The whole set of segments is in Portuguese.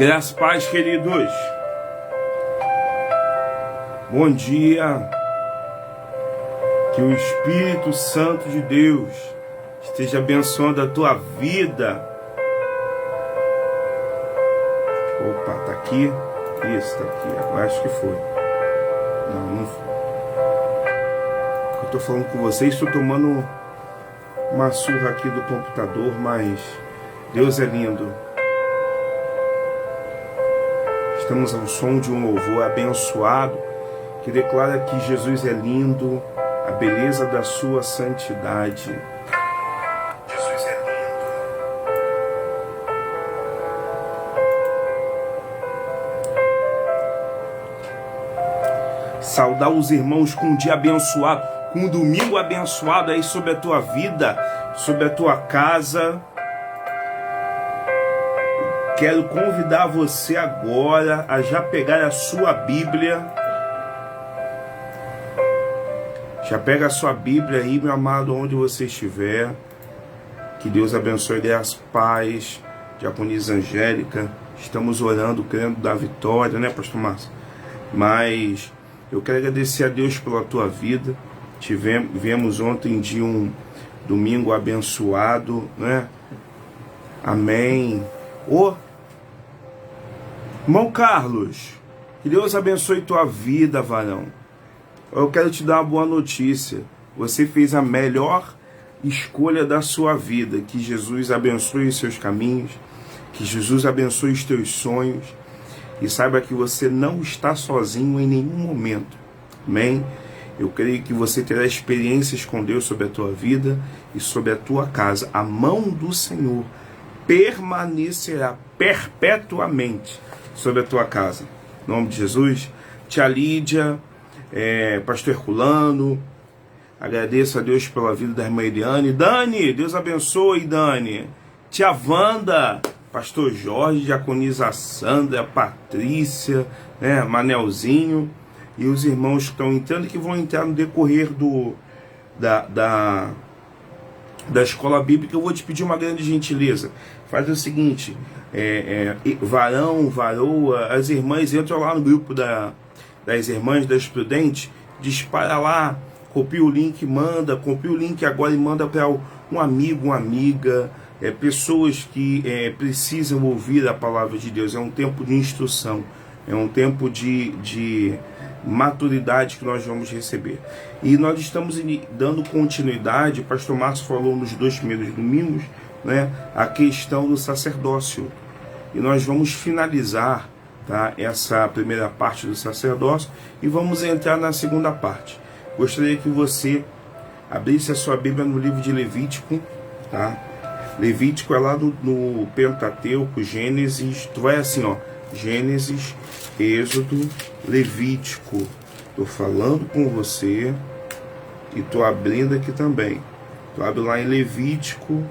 Graças e paz, queridos. Bom dia. Que o Espírito Santo de Deus esteja abençoando a tua vida. Opa, tá aqui? Isso, tá aqui. Eu acho que foi. Não foi. Eu tô falando com vocês, estou tomando uma surra aqui do computador, mas Deus é lindo. Estamos ao som de um louvor abençoado que declara que Jesus é lindo, a beleza da sua santidade. Jesus é lindo. Saudar os irmãos com um dia abençoado, com um domingo abençoado aí sobre a tua vida, sobre a tua casa. Quero convidar você agora a já pegar a sua Bíblia. Já pega a sua Bíblia aí, meu amado, onde você estiver. Que Deus abençoe, graças, paz, diaconisa Angélica. Estamos orando, crendo da vitória, né, pastor Márcio? Mas eu quero agradecer a Deus pela tua vida. Viemos ontem de um domingo abençoado, né? Amém. Irmão Carlos, que Deus abençoe tua vida, varão. Eu quero te dar uma boa notícia. Você fez a melhor escolha da sua vida. Que Jesus abençoe os seus caminhos. Que Jesus abençoe os teus sonhos. E saiba que você não está sozinho em nenhum momento. Amém? Eu creio que você terá experiências com Deus sobre a tua vida e sobre a tua casa. A mão do Senhor permanecerá perpetuamente sobre a tua casa. Em nome de Jesus. Tia Lídia, pastor Herculano, agradeço a Deus pela vida da irmã Eliane. Dani, Deus abençoe, Dani. Tia Wanda, pastor Jorge, diaconisa Sandra, Patrícia, né, Manelzinho, e os irmãos que estão entrando e que vão entrar no decorrer da escola bíblica. Eu vou te pedir uma grande gentileza. Faz o seguinte, varão, varoa, as irmãs entram lá no grupo das irmãs das Prudentes, dispara lá, copia o link, manda, copia o link agora e manda para um amigo, uma amiga, pessoas que precisam ouvir a palavra de Deus. É um tempo de instrução, é um tempo de maturidade que nós vamos receber. E nós estamos dando continuidade, o pastor Márcio falou nos 2 primeiros domingos, né, a questão do sacerdócio. E nós vamos finalizar, tá, essa primeira parte do sacerdócio e vamos entrar na segunda parte. Gostaria que você abrisse a sua Bíblia no livro de Levítico, tá? Levítico é lá no Pentateuco, Gênesis, tu vai assim, ó, Gênesis, Êxodo, Levítico. Tô falando com você e tô abrindo aqui também. Tu abre lá em Levítico,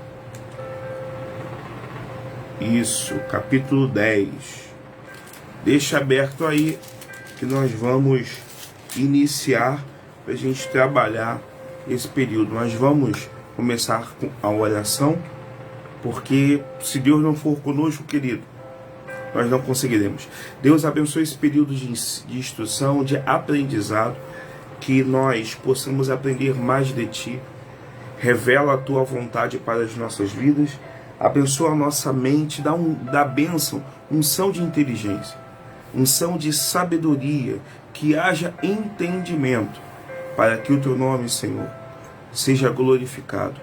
isso, capítulo 10. Deixa aberto aí que nós vamos iniciar para a gente trabalhar esse período. Nós vamos começar com a oração, porque se Deus não for conosco, querido, nós não conseguiremos. Deus abençoe esse período de instrução, de aprendizado, que nós possamos aprender mais de Ti. Revela a Tua vontade para as nossas vidas. Abençoa a nossa mente, dá bênção, unção de inteligência, unção de sabedoria, que haja entendimento, para que o Teu nome, Senhor, seja glorificado.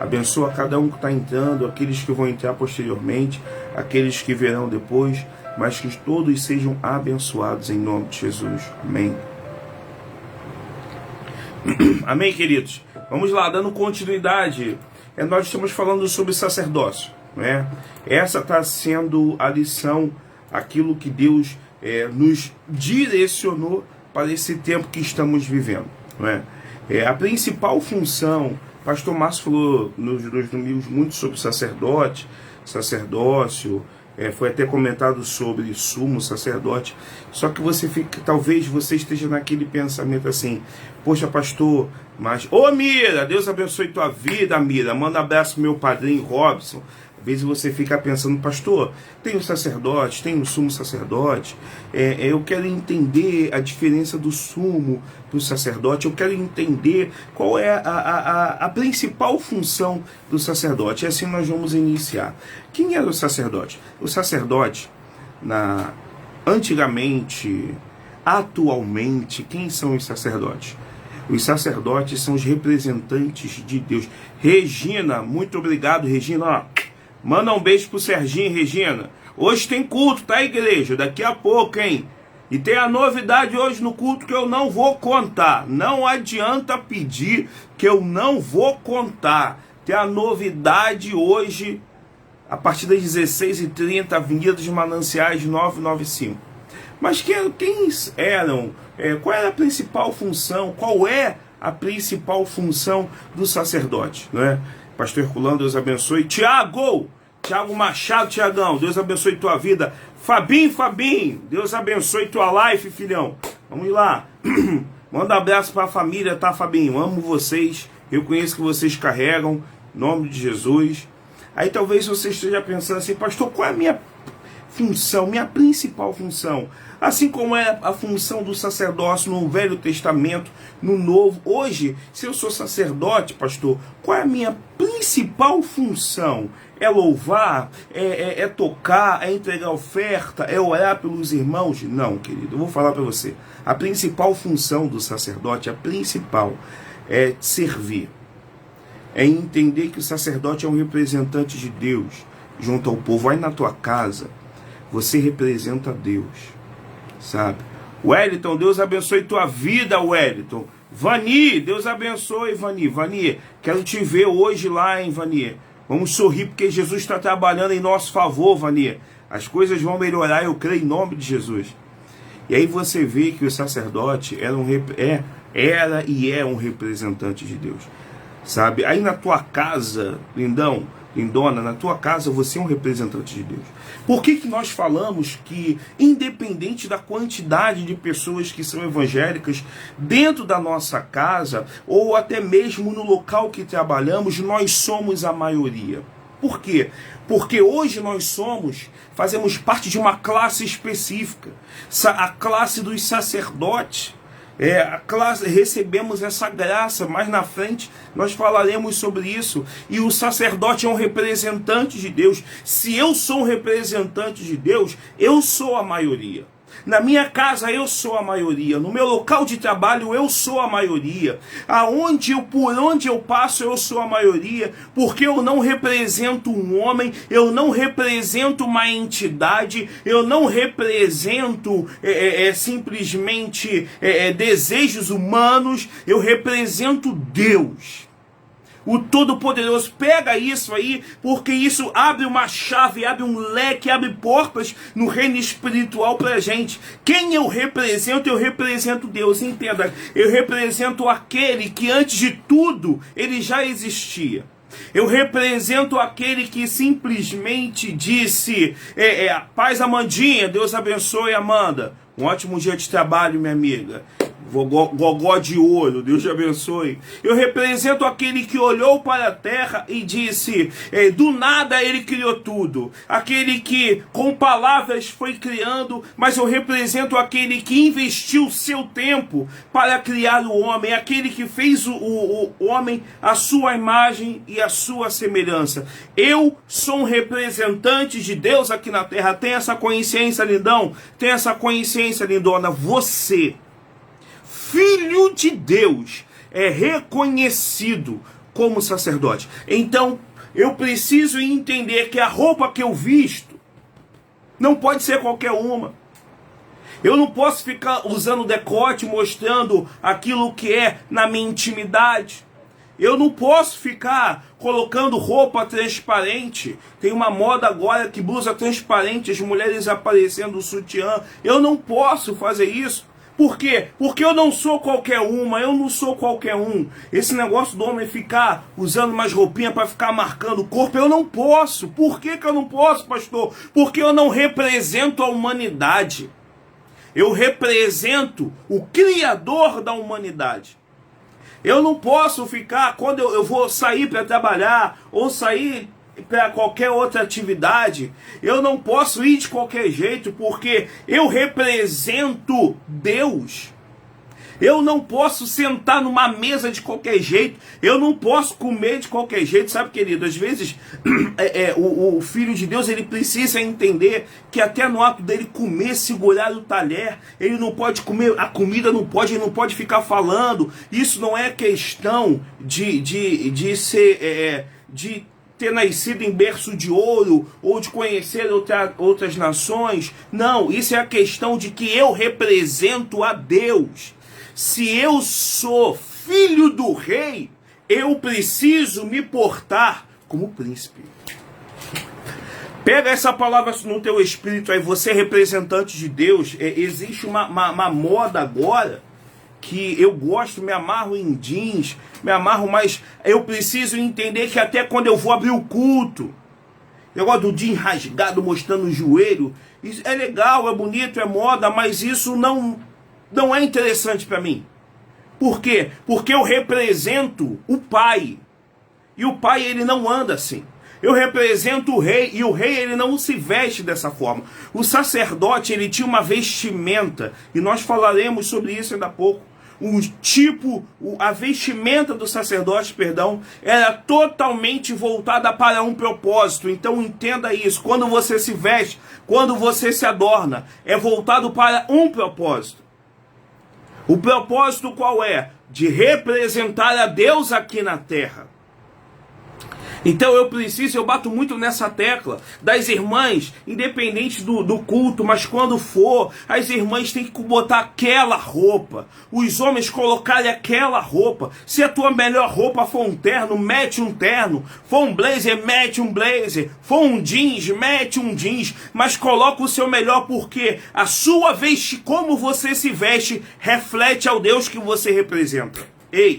Abençoa cada um que está entrando, aqueles que vão entrar posteriormente, aqueles que verão depois, mas que todos sejam abençoados em nome de Jesus. Amém. Amém, queridos? Vamos lá, dando continuidade. Nós estamos falando sobre sacerdócio, né? Essa está sendo a lição, aquilo que Deus nos direcionou para esse tempo que estamos vivendo, né? A principal função, pastor Márcio falou nos 2 domingos muito sobre sacerdócio, foi até comentado sobre sumo sacerdote, só que talvez você esteja naquele pensamento assim, poxa pastor, mas, Mira, Deus abençoe tua vida, Mira, manda um abraço pro meu padrinho Robson, vezes você fica pensando, pastor, tem o sacerdote, tem o sumo sacerdote, eu quero entender a diferença do sumo do sacerdote, eu quero entender qual é a principal função do sacerdote. E assim nós vamos iniciar. Quem era o sacerdote? O sacerdote, antigamente, atualmente, quem são os sacerdotes? Os sacerdotes são os representantes de Deus. Regina, muito obrigado, Regina. Manda um beijo pro Serginho, Regina. Hoje tem culto, tá, igreja? Daqui a pouco, hein? E tem a novidade hoje no culto que eu não vou contar. Não adianta pedir que eu não vou contar. Tem a novidade hoje, a partir das 16h30, Avenida dos Mananciais 995. Mas quem eram? Qual era a principal função? Qual é a principal função do sacerdote? Não é? Pastor Herculano, Deus abençoe. Tiago Machado, Tiagão, Deus abençoe tua vida. Fabinho, Deus abençoe tua life, filhão. Vamos lá. Manda um abraço para a família, tá, Fabinho? Amo vocês. Eu conheço que vocês carregam. Em nome de Jesus. Aí talvez você esteja pensando assim, pastor, qual é a minha função, minha principal função? Assim como é a função do sacerdócio no Velho Testamento, no Novo. Hoje, se eu sou sacerdote, pastor, qual é a minha principal função? É louvar? É tocar? É entregar oferta? É orar pelos irmãos? Não, querido, eu vou falar para você. A principal função do sacerdote, a principal, é servir. É entender que o sacerdote é um representante de Deus junto ao povo. Aí na tua casa, você representa Deus, sabe? Wellington, Deus abençoe tua vida, Wellington. Vani, Deus abençoe, Vani. Vani, quero te ver hoje lá, hein, Vani? Vamos sorrir porque Jesus está trabalhando em nosso favor, Vani. As coisas vão melhorar, eu creio, em nome de Jesus. E aí você vê que o sacerdote era e é um representante de Deus, sabe? Aí na tua casa, lindão, lindona, na tua casa você é um representante de Deus. Por que nós falamos que, independente da quantidade de pessoas que são evangélicas dentro da nossa casa, ou até mesmo no local que trabalhamos, nós somos a maioria? Por quê? Porque hoje nós fazemos parte de uma classe específica, a classe dos sacerdotes. Recebemos essa graça, mais na frente nós falaremos sobre isso. E o sacerdote é um representante de Deus. Se eu sou um representante de Deus, eu sou a maioria. Na minha casa eu sou a maioria, no meu local de trabalho eu sou a maioria, por onde eu passo eu sou a maioria, porque eu não represento um homem, eu não represento uma entidade, eu não represento simplesmente desejos humanos, eu represento Deus. O Todo-Poderoso. Pega isso aí, porque isso abre uma chave, abre um leque, abre portas no reino espiritual pra gente. Quem eu represento Deus. Entenda, eu represento aquele que antes de tudo, ele já existia. Eu represento aquele que simplesmente disse, paz Amandinha, Deus abençoe Amanda. Um ótimo dia de trabalho, minha amiga. Gogó de ouro, Deus te abençoe. Eu represento aquele que olhou para a terra e disse, do nada ele criou tudo. Aquele que com palavras foi criando, mas eu represento aquele que investiu seu tempo para criar o homem. Aquele que fez o homem à sua imagem e à sua semelhança. Eu sou um representante de Deus aqui na terra. Tem essa consciência, lindão? Tem essa consciência, lindona? Você, Filho de Deus, é reconhecido como sacerdote. Então, eu preciso entender que a roupa que eu visto não pode ser qualquer uma. Eu não posso ficar usando decote, mostrando aquilo que é na minha intimidade. Eu não posso ficar colocando roupa transparente. Tem uma moda agora que blusa transparente, as mulheres aparecendo o sutiã. Eu não posso fazer isso. Por quê? Porque eu não sou qualquer uma, eu não sou qualquer um. Esse negócio do homem ficar usando umas roupinhas para ficar marcando o corpo, eu não posso. Por que eu não posso, pastor? Porque eu não represento a humanidade. Eu represento o Criador da humanidade. Eu não posso ficar, quando eu vou sair para trabalhar, ou sair para qualquer outra atividade, eu não posso ir de qualquer jeito, porque eu represento Deus. Eu não posso sentar numa mesa de qualquer jeito. Eu não posso comer de qualquer jeito. Sabe, querido, às vezes o Filho de Deus, ele precisa entender que até no ato dele comer, segurar o talher, ele não pode comer, a comida não pode, ele não pode ficar falando. Isso não é questão de ter nascido em berço de ouro, ou de conhecer outras nações. Não, isso é a questão de que eu represento a Deus. Se eu sou filho do rei, eu preciso me portar como príncipe. Pega essa palavra no teu espírito aí, você é representante de Deus. Existe uma moda agora que eu gosto, me amarro em jeans, me amarro, mas eu preciso entender que até quando eu vou abrir o culto, eu gosto do jeans rasgado mostrando o joelho. Isso é legal, é bonito, é moda, mas isso não é interessante para mim. Por quê? Porque eu represento o Pai. E o Pai, ele não anda assim. Eu represento o rei, e o rei, ele não se veste dessa forma. O sacerdote, ele tinha uma vestimenta, e nós falaremos sobre isso ainda há pouco. A vestimenta do sacerdote, era totalmente voltada para um propósito. Então entenda isso, quando você se veste, quando você se adorna, é voltado para um propósito. O propósito qual é? De representar a Deus aqui na terra. Então eu bato muito nessa tecla das irmãs, independente do culto, mas quando for, as irmãs têm que botar aquela roupa, os homens colocarem aquela roupa. Se a tua melhor roupa for um terno, mete um terno, for um blazer, mete um blazer, for um jeans, mete um jeans, mas coloca o seu melhor, porque a sua como você se veste, reflete ao Deus que você representa. Ei!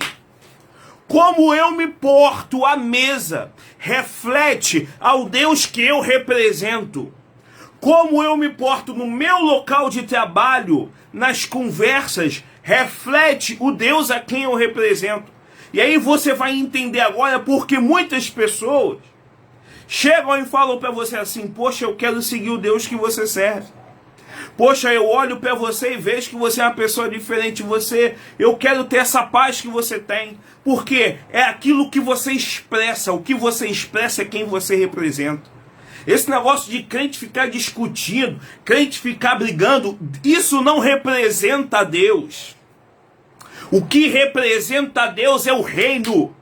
Como eu me porto à mesa reflete ao Deus que eu represento. Como eu me porto no meu local de trabalho, nas conversas, reflete o Deus a quem eu represento. E aí você vai entender agora porque muitas pessoas chegam e falam para você assim: poxa, eu quero seguir o Deus que você serve. Poxa, eu olho para você e vejo que você é uma pessoa diferente de você. Eu quero ter essa paz que você tem. Porque é aquilo que você expressa. O que você expressa é quem você representa. Esse negócio de crente ficar discutindo, crente ficar brigando, isso não representa a Deus. O que representa a Deus é o reino.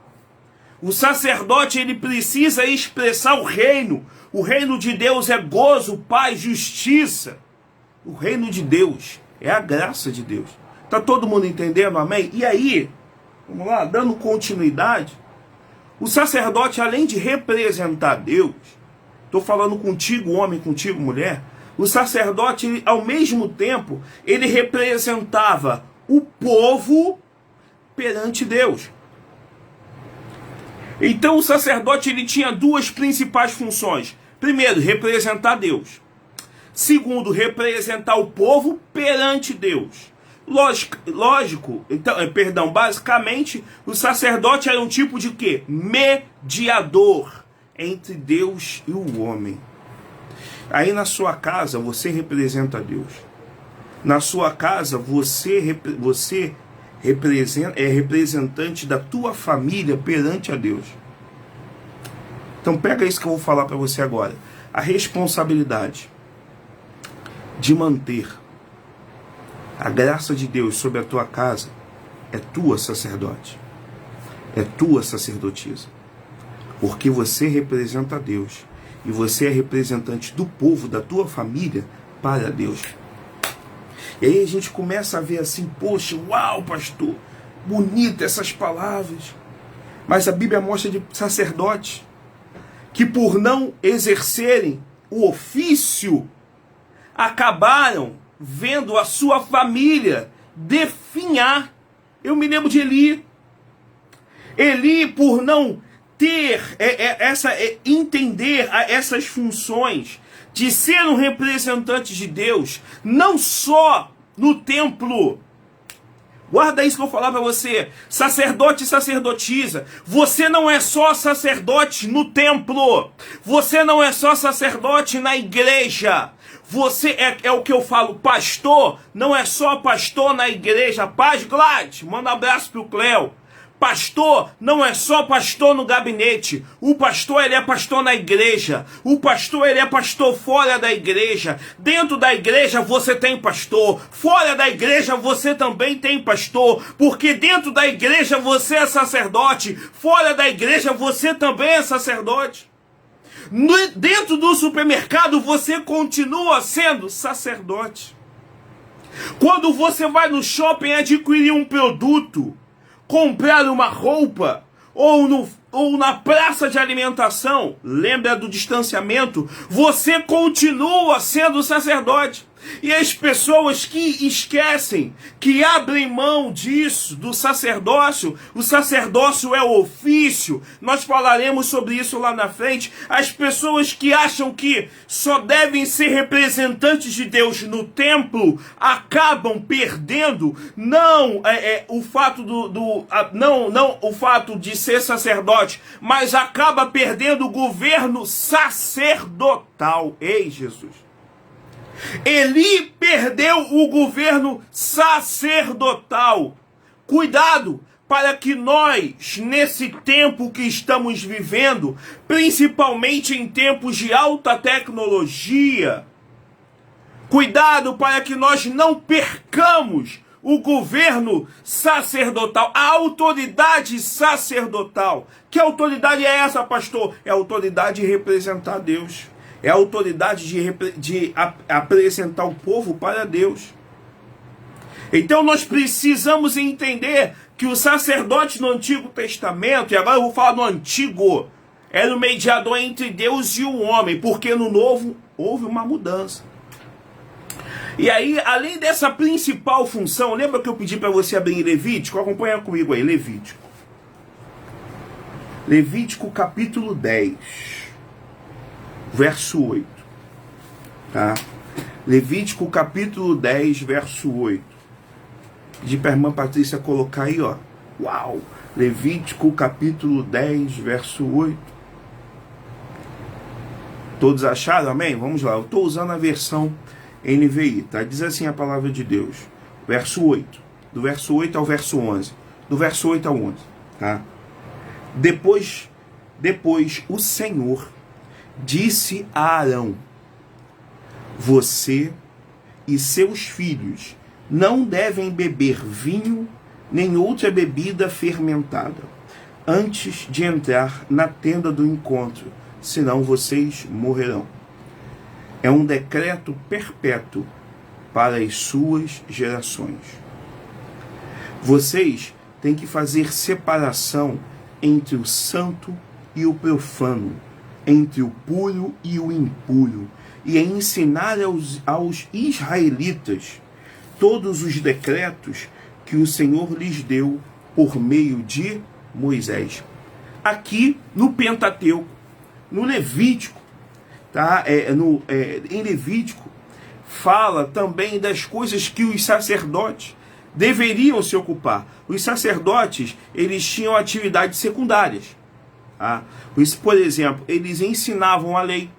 O sacerdote, ele precisa expressar o reino. O reino de Deus é gozo, paz, justiça. O reino de Deus é a graça de Deus. Tá todo mundo entendendo? Amém? E aí, vamos lá, dando continuidade, o sacerdote, além de representar Deus, estou falando contigo, homem, contigo, mulher, o sacerdote, ao mesmo tempo, ele representava o povo perante Deus. Então o sacerdote, ele tinha duas principais funções. Primeiro, representar Deus. Segundo, representar o povo perante Deus. Basicamente, o sacerdote era um tipo de quê? Mediador entre Deus e o homem. Aí na sua casa, você representa Deus. Na sua casa, você é representante da tua família perante a Deus. Então pega isso que eu vou falar para você agora. A responsabilidade de manter a graça de Deus sobre a tua casa é tua, sacerdote. É tua, sacerdotisa. Porque você representa Deus. E você é representante do povo, da tua família, para Deus. E aí a gente começa a ver assim: poxa, uau, pastor, bonita essas palavras. Mas a Bíblia mostra de sacerdotes que, por não exercerem o ofício, acabaram vendo a sua família definhar. Eu me lembro de Eli. Eli, por não ter entender essas funções de ser um representante de Deus, não só no templo, Guarda isso que eu vou falar para você. Sacerdote e sacerdotisa. Você não é só sacerdote no templo. Você não é só sacerdote na igreja. Você é o que eu falo, pastor, não é só pastor na igreja. Paz, Glad, manda um abraço pro Cléo. Pastor não é só pastor no gabinete. O pastor, ele é pastor na igreja. O pastor, ele é pastor fora da igreja. Dentro da igreja você tem pastor. Fora da igreja você também tem pastor. Porque dentro da igreja você é sacerdote. Fora da igreja você também é sacerdote. Dentro do supermercado você continua sendo sacerdote. Quando você vai no shopping adquirir um produto, comprar uma roupa, ou na praça de alimentação, lembra do distanciamento, você continua sendo sacerdote. E as pessoas que esquecem, que abrem mão disso, do sacerdócio, o sacerdócio é o ofício, nós falaremos sobre isso lá na frente. As pessoas que acham que só devem ser representantes de Deus no templo, acabam perdendo, não o fato não o fato de ser sacerdote, mas acaba perdendo o governo sacerdotal. Ei, Jesus! Eli perdeu o governo sacerdotal. Cuidado para que nós, nesse tempo que estamos vivendo, principalmente em tempos de alta tecnologia, cuidado para que nós não percamos o governo sacerdotal, a autoridade sacerdotal. Que autoridade é essa, pastor? É a autoridade de representar Deus. É a autoridade de apresentar o povo para Deus. Então nós precisamos entender que o sacerdote no Antigo Testamento, e agora eu vou falar no Antigo, era o mediador entre Deus e o homem, porque no Novo houve uma mudança. E aí, além dessa principal função, lembra que eu pedi para você abrir em Levítico? Acompanha comigo aí, Levítico. Levítico capítulo 10. Verso 8, tá? Levítico capítulo 10, verso 8. Pedi para a irmã Patrícia colocar aí, ó. Uau! Levítico capítulo 10, verso 8. Todos acharam? Amém? Vamos lá. Eu estou usando a versão NVI, tá? Diz assim a palavra de Deus. Verso 8. Do verso 8 ao verso 11. Do verso 8 ao 11, tá? Depois o Senhor disse a Arão: você e seus filhos não devem beber vinho nem outra bebida fermentada antes de entrar na tenda do encontro, senão vocês morrerão. É um decreto perpétuo para as suas gerações. Vocês têm que fazer separação entre o santo e o profano, entre o puro e o impuro, e ensinar aos israelitas todos os decretos que o Senhor lhes deu por meio de Moisés. Aqui no Pentateuco, no Levítico, tá? Em Levítico, fala também das coisas que os sacerdotes deveriam se ocupar. Os sacerdotes, eles tinham atividades secundárias. Isso, por exemplo, eles ensinavam a lei.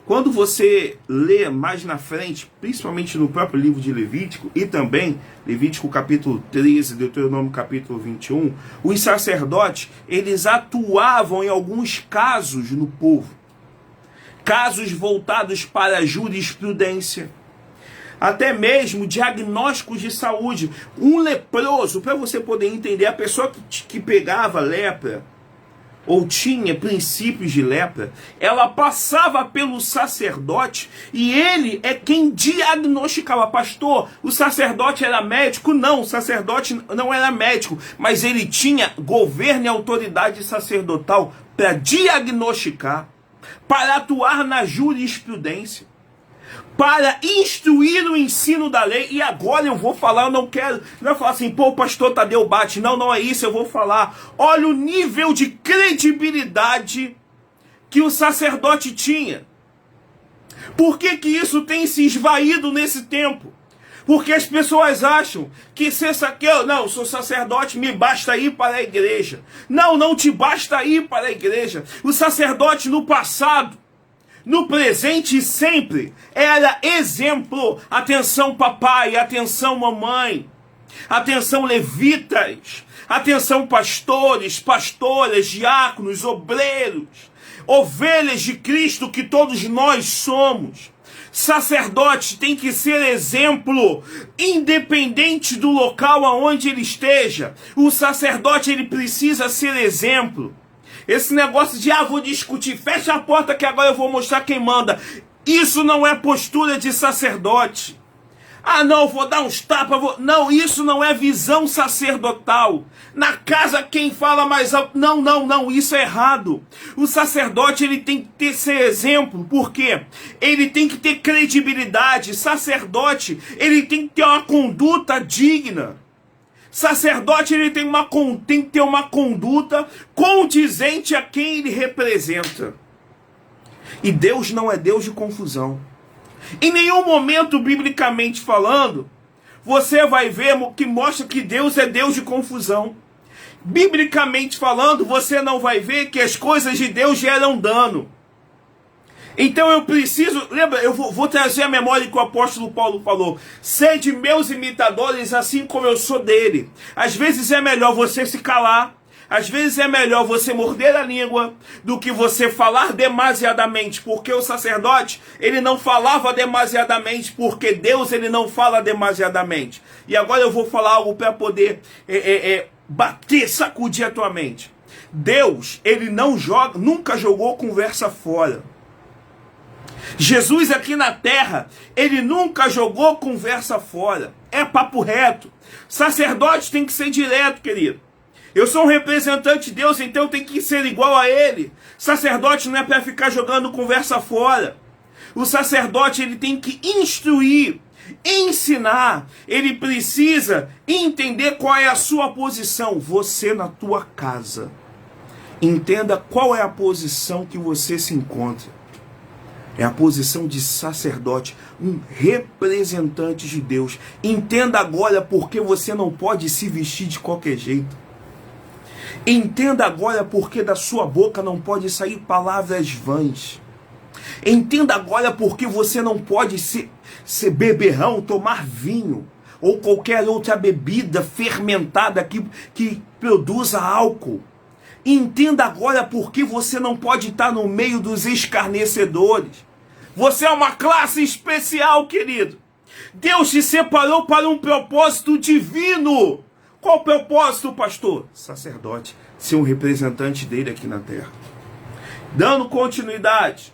Quando você lê mais na frente, principalmente no próprio livro de Levítico, e também Levítico capítulo 13, Deuteronômio capítulo 21, os sacerdotes, eles atuavam em alguns casos no povo. Casos voltados para a jurisprudência. Até mesmo diagnósticos de saúde. Um leproso, para você poder entender, a pessoa que pegava lepra, ou tinha princípios de lepra, ela passava pelo sacerdote e ele é quem diagnosticava. Pastor, o sacerdote era médico? Não, o sacerdote não era médico, mas ele tinha governo e autoridade sacerdotal para diagnosticar, para atuar na jurisprudência, para instruir o ensino da lei. E agora eu vou falar, eu não vou falar assim, pô, o pastor Tadeu bate. Não é isso, eu vou falar. Olha o nível de credibilidade que o sacerdote tinha. Por que isso tem se esvaído nesse tempo? Porque as pessoas acham que ser não, sou sacerdote, me basta ir para a igreja. Não, não te basta ir para a igreja. O sacerdote no passado, no presente e sempre, era exemplo. Atenção papai, atenção mamãe, atenção levitas, atenção pastores, pastoras, diáconos, obreiros, ovelhas de Cristo que todos nós somos. Sacerdote tem que ser exemplo, independente do local aonde ele esteja. O sacerdote ele precisa ser exemplo. Esse negócio de, vou discutir, fecha a porta que agora eu vou mostrar quem manda. Isso não é postura de sacerdote. Não, vou dar uns tapas. Não, isso não é visão sacerdotal. Na casa quem fala mais alto. Não, isso é errado. O sacerdote ele tem que ter esse exemplo. Por quê? Ele tem que ter credibilidade. Sacerdote, ele tem que ter uma conduta digna. Sacerdote ele tem que ter uma conduta condizente a quem ele representa. E Deus não é Deus de confusão. Em nenhum momento, biblicamente falando, você vai ver que mostra que Deus é Deus de confusão. Biblicamente falando, você não vai ver que as coisas de Deus geram dano. Então eu preciso, lembra, eu vou trazer a memória que o apóstolo Paulo falou. Sede meus imitadores assim como eu sou dele. Às vezes é melhor você se calar. Às vezes é melhor você morder a língua do que você falar demasiadamente, porque o sacerdote, ele não falava demasiadamente, porque Deus, ele não fala demasiadamente. E agora eu vou falar algo para poder bater, sacudir a tua mente. Deus, ele nunca jogou conversa fora. Jesus aqui na terra, ele nunca jogou conversa fora. É papo reto. Sacerdote tem que ser direto, querido. Eu sou um representante de Deus, então tem que ser igual a ele. Sacerdote não é para ficar jogando conversa fora. O sacerdote ele tem que instruir, ensinar. Ele precisa entender qual é a sua posição. Você na tua casa. Entenda qual é a posição que você se encontra. É a posição de sacerdote, um representante de Deus. Entenda agora por que você não pode se vestir de qualquer jeito. Entenda agora porque da sua boca não pode sair palavras vãs. Entenda agora porque você não pode ser beberrão, tomar vinho ou qualquer outra bebida fermentada que produza álcool. Entenda agora porque você não pode estar no meio dos escarnecedores. Você é uma classe especial, querido. Deus te separou para um propósito divino. Qual o propósito, pastor? Sacerdote, ser um representante dele aqui na terra. Dando continuidade.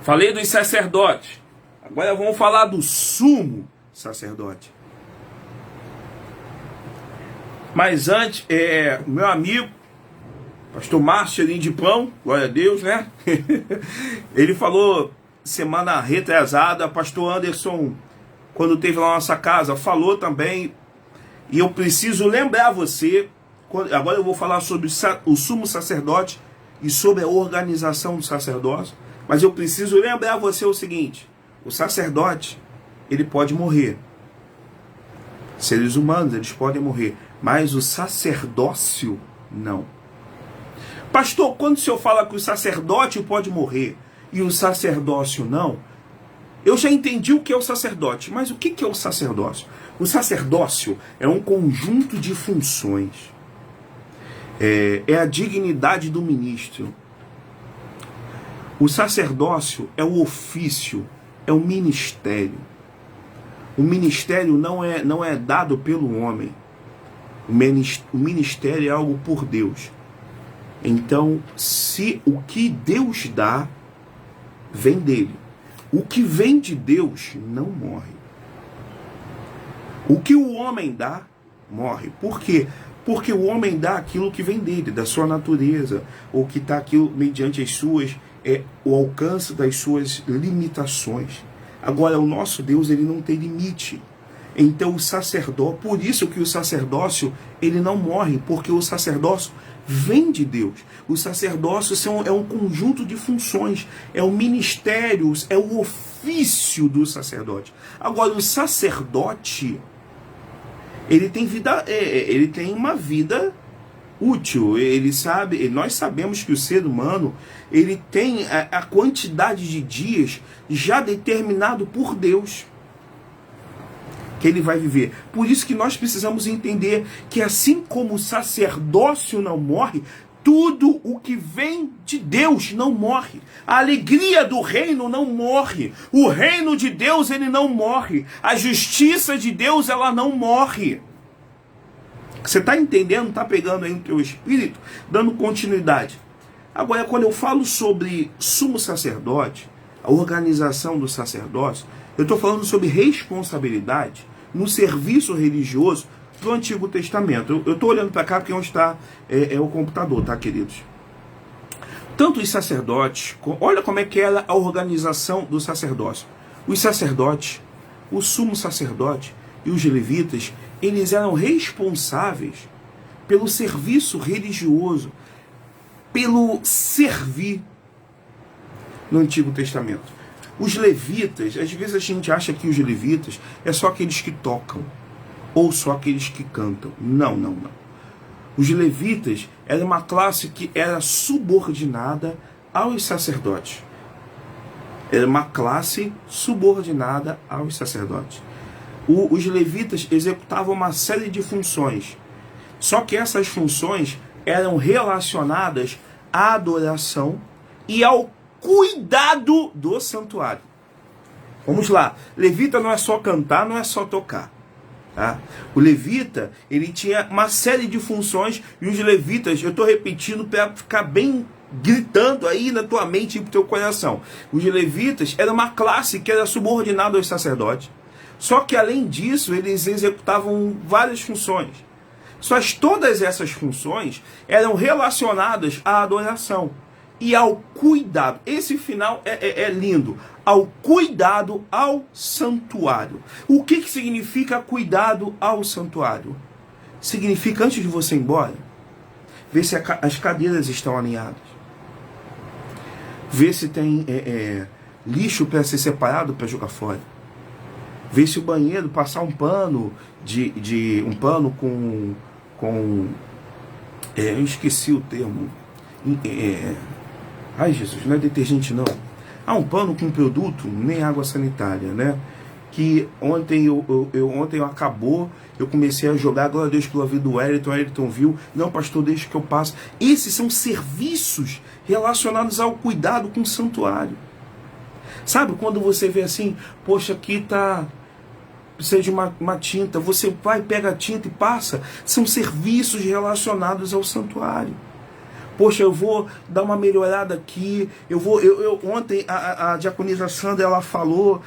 Falei dos sacerdotes. Agora vamos falar do sumo sacerdote. Mas antes, meu amigo, pastor Márcio de Pão, glória a Deus, né? Ele falou semana retrasada, pastor Anderson, quando teve lá na nossa casa, falou também. E eu preciso lembrar você, agora eu vou falar sobre o sumo sacerdote e sobre a organização do sacerdócio, mas eu preciso lembrar você o seguinte, o sacerdote, ele pode morrer. Seres humanos, eles podem morrer, mas o sacerdócio, não. Pastor, quando o senhor fala que o sacerdote pode morrer e o sacerdócio não, eu já entendi o que é o sacerdote, mas o que é o sacerdócio? O sacerdócio é um conjunto de funções. É a dignidade do ministro. O sacerdócio é o ofício, é o ministério. O ministério não é dado pelo homem. O ministério é algo por Deus. Então, se o que Deus dá, vem dele. O que vem de Deus não morre. O que o homem dá, morre. Por quê? Porque o homem dá aquilo que vem dele, da sua natureza, ou que está aquilo mediante as suas, o alcance das suas limitações. Agora, o nosso Deus, ele não tem limite. Então o sacerdócio, por isso que o sacerdócio, ele não morre, porque o sacerdócio vem de Deus. O sacerdócio é um conjunto de funções, é o ministério, é o ofício do sacerdote. Agora, o sacerdote, ele tem vida, ele tem uma vida útil. Nós sabemos que o ser humano, ele tem a quantidade de dias já determinado por Deus que ele vai viver. Por isso que nós precisamos entender que assim como o sacerdócio não morre, tudo o que vem de Deus não morre. A alegria do reino não morre. O reino de Deus, ele não morre. A justiça de Deus, ela não morre. Você está entendendo? Está pegando aí no teu espírito? Dando continuidade. Agora, quando eu falo sobre sumo sacerdote, a organização do sacerdócio, eu estou falando sobre responsabilidade no serviço religioso do Antigo Testamento. Eu estou olhando para cá porque é onde está o computador, tá, queridos? Tanto os sacerdotes, olha como é que era a organização do sacerdócio. Os sacerdotes, o sumo sacerdote e os levitas, eles eram responsáveis pelo serviço religioso, pelo servir no Antigo Testamento. Os levitas, às vezes a gente acha que os levitas é só aqueles que tocam, ou só aqueles que cantam. Não, não, não. Os levitas era uma classe que era subordinada aos sacerdotes. Era uma classe subordinada aos sacerdotes. Os levitas executavam uma série de funções. Só que essas funções eram relacionadas à adoração e ao cuidado do santuário. Vamos lá. Levita não é só cantar, não é só tocar. Tá? O levita, ele tinha uma série de funções, e os levitas, eu estou repetindo para ficar bem gritando aí na tua mente e no teu coração. Os levitas era uma classe que era subordinada aos sacerdotes. Só que além disso, eles executavam várias funções. Só que todas essas funções eram relacionadas à adoração e ao cuidado. Esse final é lindo. Ao cuidado ao santuário. O que significa cuidado ao santuário? Significa, antes de você ir embora, ver se as cadeiras estão alinhadas. Ver se tem lixo para ser separado para jogar fora. Ver se o banheiro, passar um pano um pano com eu esqueci o termo. Ai, Jesus, não é detergente não. Um pano com produto, nem água sanitária, né? Que ontem ontem acabou, eu comecei a jogar, glória a Deus pela vida do Wellington. O Wellington viu, não, pastor, deixa que eu passo. Esses são serviços relacionados ao cuidado com o santuário. Sabe, quando você vê assim, poxa, aqui precisa de uma tinta, você vai, pega a tinta e passa. São serviços relacionados ao santuário. Poxa, eu vou dar uma melhorada aqui. Ontem a diaconisa Sandra, ela falou,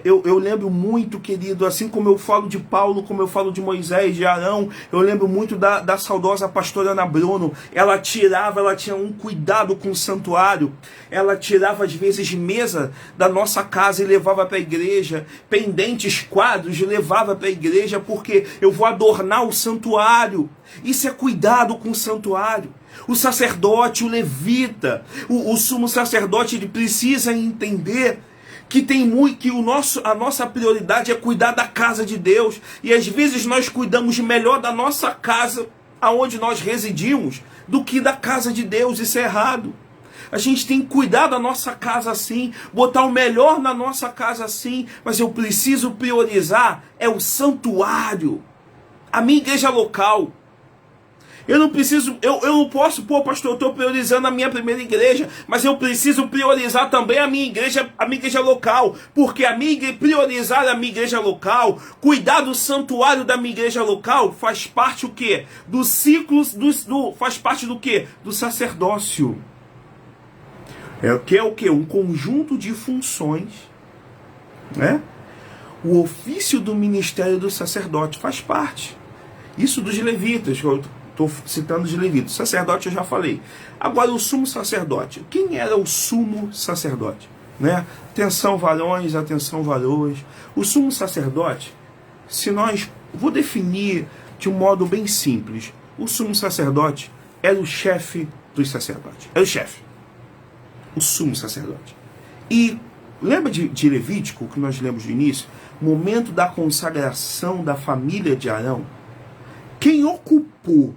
eu lembro muito, querido, assim como eu falo de Paulo, como eu falo de Moisés, de Arão, eu lembro muito da saudosa pastora Ana Bruno. Ela tinha um cuidado com o santuário. Ela tirava às vezes mesa da nossa casa e levava para a igreja, pendentes, quadros, levava para a igreja, porque eu vou adornar o santuário. Isso é cuidado com o santuário. O sacerdote, o levita, o sumo sacerdote, ele precisa entender que a nossa prioridade é cuidar da casa de Deus. E às vezes nós cuidamos melhor da nossa casa, aonde nós residimos, do que da casa de Deus. Isso é errado. A gente tem que cuidar da nossa casa assim, botar o melhor na nossa casa assim, mas eu preciso priorizar o santuário, a minha igreja local. Eu não posso, pastor, eu estou priorizando a minha primeira igreja, mas eu preciso priorizar também a minha igreja local, porque priorizar a minha igreja local, cuidar do santuário da minha igreja local, faz parte o quê? Do ciclo, faz parte do quê? Do sacerdócio. É o quê? Um conjunto de funções, né? O ofício do ministério do sacerdote faz parte. Isso dos levitas, estou citando os levitas. Sacerdote eu já falei. Agora o sumo sacerdote. Quem era o sumo sacerdote? Né? Atenção varões, atenção varoas. O sumo sacerdote Vou definir de um modo bem simples. O sumo sacerdote era o chefe dos sacerdotes. Era o chefe. O sumo sacerdote. E lembra de Levítico, que nós lemos no início? Momento da consagração da família de Arão. Quem ocupou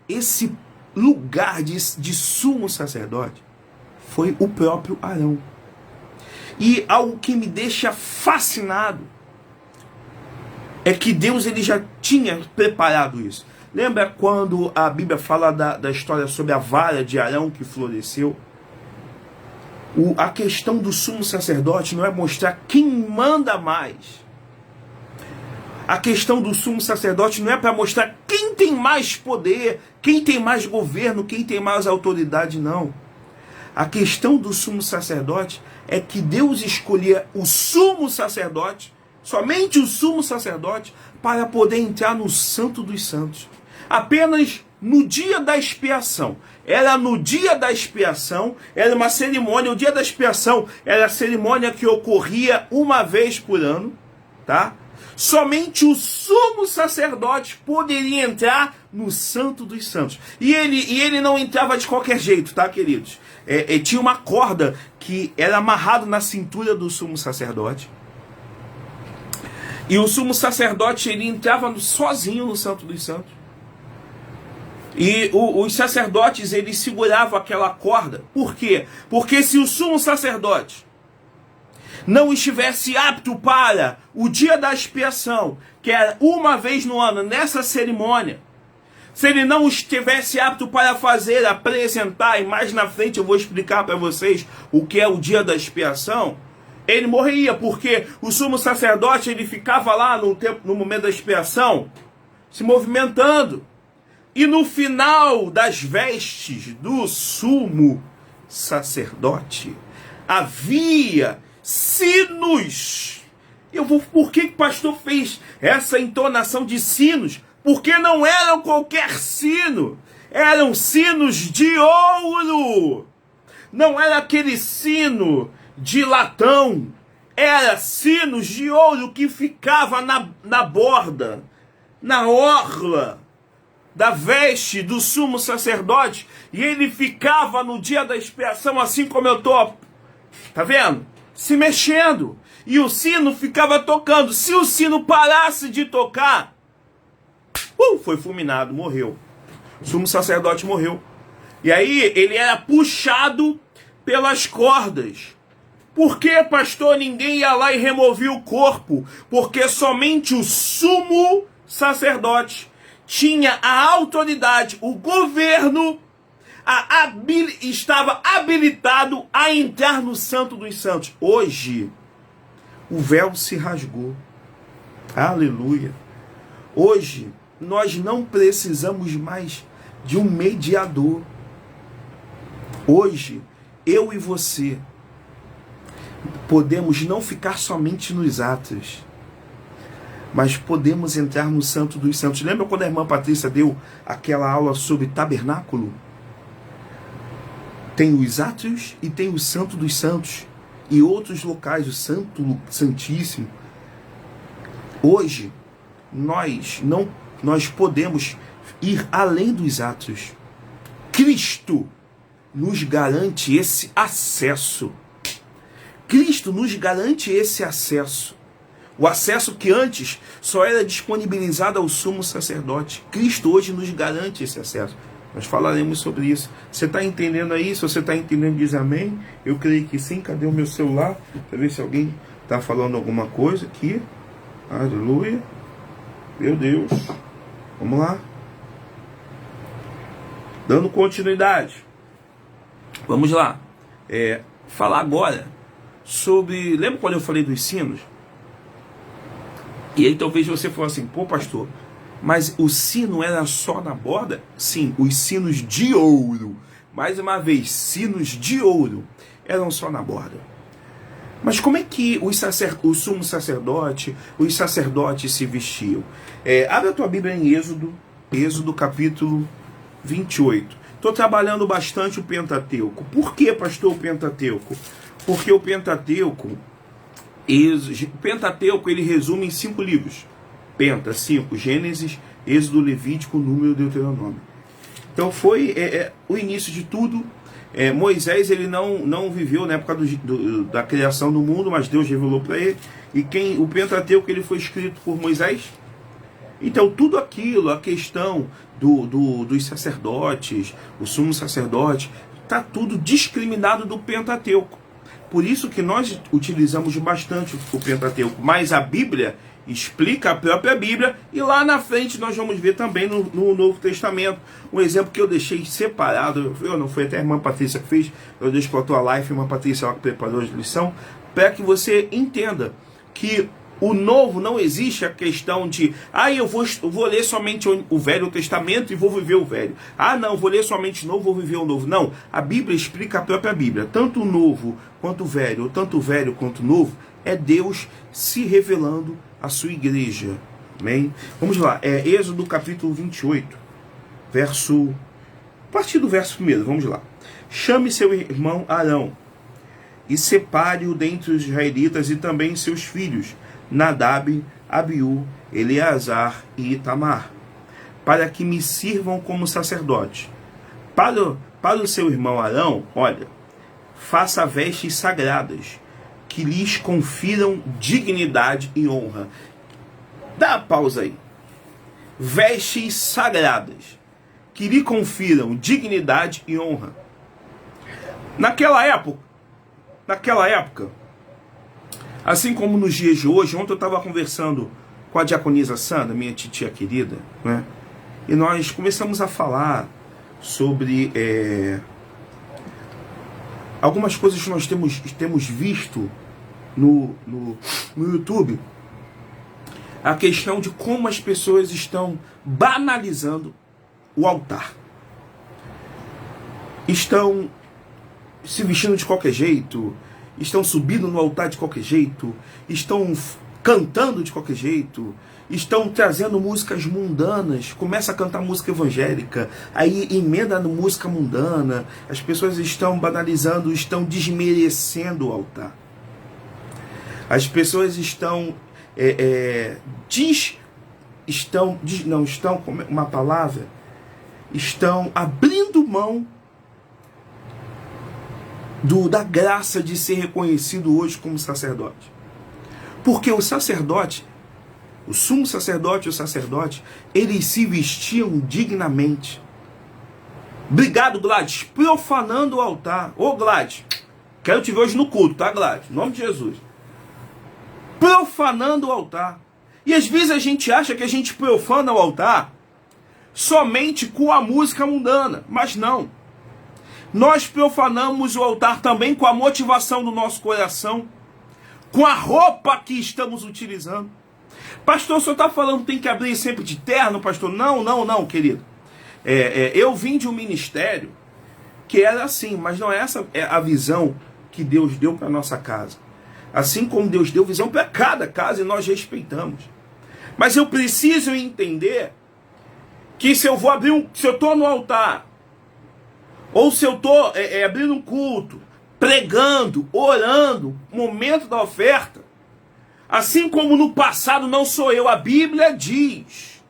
esse lugar de sumo sacerdote foi o próprio Arão. E algo que me deixa fascinado é que Deus ele já tinha preparado isso. Lembra quando a Bíblia fala da história sobre a vara de Arão que floresceu? A questão do sumo sacerdote não é mostrar quem manda mais. A questão do sumo sacerdote não é para mostrar quem tem mais poder, quem tem mais governo, quem tem mais autoridade, não. A questão do sumo sacerdote é que Deus escolhia o sumo sacerdote, somente o sumo sacerdote, para poder entrar no Santo dos Santos. Apenas no dia da expiação. Era no dia da expiação, era uma cerimônia, o dia da expiação era a cerimônia que ocorria uma vez por ano, tá? Somente o sumo sacerdote poderia entrar no Santo dos Santos. E ele não entrava de qualquer jeito, tá, queridos? Tinha uma corda que era amarrada na cintura do sumo sacerdote. E o sumo sacerdote, ele entrava sozinho no Santo dos Santos. E os sacerdotes, eles seguravam aquela corda. Por quê? Porque se o sumo sacerdote não estivesse apto para o dia da expiação, que era uma vez no ano, nessa cerimônia, se ele não estivesse apto para apresentar, e mais na frente eu vou explicar para vocês o que é o dia da expiação, ele morreria, porque o sumo sacerdote, ele ficava lá no momento da expiação, se movimentando, e no final das vestes do sumo sacerdote, havia sinos. Por que o pastor fez essa entonação de sinos? Porque não eram qualquer sino, eram sinos de ouro. Não era aquele sino de latão, era sinos de ouro que ficava na borda, na orla da veste do sumo sacerdote, e ele ficava no dia da expiação assim como eu tô, tá vendo? Se mexendo, e o sino ficava tocando. Se o sino parasse de tocar, foi fulminado, morreu. O sumo sacerdote morreu. E aí ele era puxado pelas cordas. Por que, pastor, ninguém ia lá e removia o corpo? Porque somente o sumo sacerdote tinha a autoridade, o governo, estava habilitado a entrar no Santo dos Santos. Hoje, o véu se rasgou. Aleluia. Hoje, nós não precisamos mais de um mediador. Hoje, eu e você podemos não ficar somente nos atos, mas podemos entrar no Santo dos Santos. Lembra quando a irmã Patrícia deu aquela aula sobre tabernáculo? Tem os átrios e tem o Santo dos Santos e outros locais, o Santo Santíssimo. Hoje nós podemos ir além dos átrios. Cristo nos garante esse acesso. Cristo nos garante esse acesso. O acesso que antes só era disponibilizado ao sumo sacerdote. Cristo hoje nos garante esse acesso. Nós falaremos sobre isso. Você está entendendo aí? Se você está entendendo, diz amém. Eu creio que sim. Cadê o meu celular? Para ver se alguém está falando alguma coisa aqui. Aleluia. Meu Deus. Vamos lá. Dando continuidade. Vamos lá. Falar agora sobre... Lembra quando eu falei dos sinos? E aí talvez você fale assim, pô, pastor, mas o sino era só na borda? Sim, os sinos de ouro. Mais uma vez, sinos de ouro eram só na borda. Mas como é que o sumo sacerdote, os sacerdotes se vestiam? Abre a tua Bíblia em Êxodo capítulo 28. Estou trabalhando bastante o Pentateuco. Por que, pastor, o Pentateuco? Porque o Pentateuco ele resume em 5 livros. Penta, 5, Gênesis, Êxodo, Levítico, Número, Deuteronômio. Então foi o início de tudo. Moisés, ele não viveu na época da criação do mundo, mas Deus revelou para ele. E o Pentateuco, ele foi escrito por Moisés. Então tudo aquilo, a questão dos sacerdotes, o sumo sacerdote, está tudo discriminado do Pentateuco. Por isso que nós utilizamos bastante o Pentateuco. Mas a Bíblia explica a própria Bíblia, e lá na frente nós vamos ver também no Novo Testamento. Um exemplo que eu deixei separado, não foi até a irmã Patrícia que fez, eu deixo para a tua live, a irmã Patrícia, ela que preparou a lição, para que você entenda que o novo não existe a questão de, eu vou ler somente o Velho Testamento e vou viver o velho. Não, vou ler somente o novo, vou viver o novo. Não, a Bíblia explica a própria Bíblia. Tanto o novo quanto o velho, ou tanto o velho quanto o novo, é Deus se revelando a sua igreja. Amém? Vamos lá, Êxodo capítulo 28, a partir do verso 1, vamos lá. Chame seu irmão Arão, e separe-o dentre os israelitas, e também seus filhos, Nadab, Abiú, Eleazar e Itamar, para que me sirvam como sacerdote. Para o seu irmão Arão, olha, faça vestes sagradas, que lhes confiram dignidade e honra. Dá a pausa aí. Vestes sagradas, que lhe confiram dignidade e honra. Naquela época, assim como nos dias de hoje, ontem eu estava conversando com a diaconisa Sandra, minha titia querida, né? E nós começamos a falar sobre algumas coisas que nós temos visto no YouTube. A questão de como as pessoas estão banalizando o altar. Estão se vestindo de qualquer jeito, estão subindo no altar de qualquer jeito, estão cantando de qualquer jeito, estão trazendo músicas mundanas, começa a cantar música evangélica, aí emenda no música mundana, as pessoas estão banalizando, estão desmerecendo o altar. As pessoas estão estão abrindo mão da graça de ser reconhecido hoje como sacerdote. Porque o sacerdote, o sumo sacerdote e o sacerdote, eles se vestiam dignamente. Obrigado, Gladys. Profanando o altar. Ô, Gladys, quero te ver hoje no culto, tá, Gladys? Em nome de Jesus. Profanando o altar. E às vezes a gente acha que a gente profana o altar somente com a música mundana. Mas não. Nós profanamos o altar também com a motivação do nosso coração, com a roupa que estamos utilizando. Pastor, o senhor está falando que tem que abrir sempre de terno, pastor? Não, querido. Eu vim de um ministério que era assim, mas não é essa a visão que Deus deu para a nossa casa. Assim como Deus deu visão para cada casa e nós respeitamos. Mas eu preciso entender que se eu estou no altar, ou se eu estou abrindo um culto, pregando, orando, momento da oferta, assim como no passado não sou eu, a Bíblia diz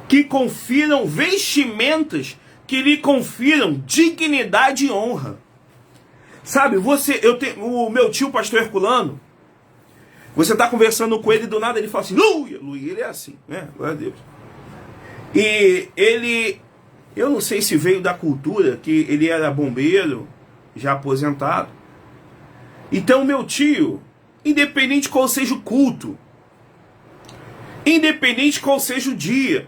que confiram vestimentas que lhe confiram dignidade e honra. Sabe, o meu tio, pastor Herculano, você está conversando com ele e do nada ele fala assim, Luia, ele é assim, né? Glória a Deus. E ele, eu não sei se veio da cultura, que ele era bombeiro, já aposentado. Então meu tio, independente qual seja o culto, independente qual seja o dia,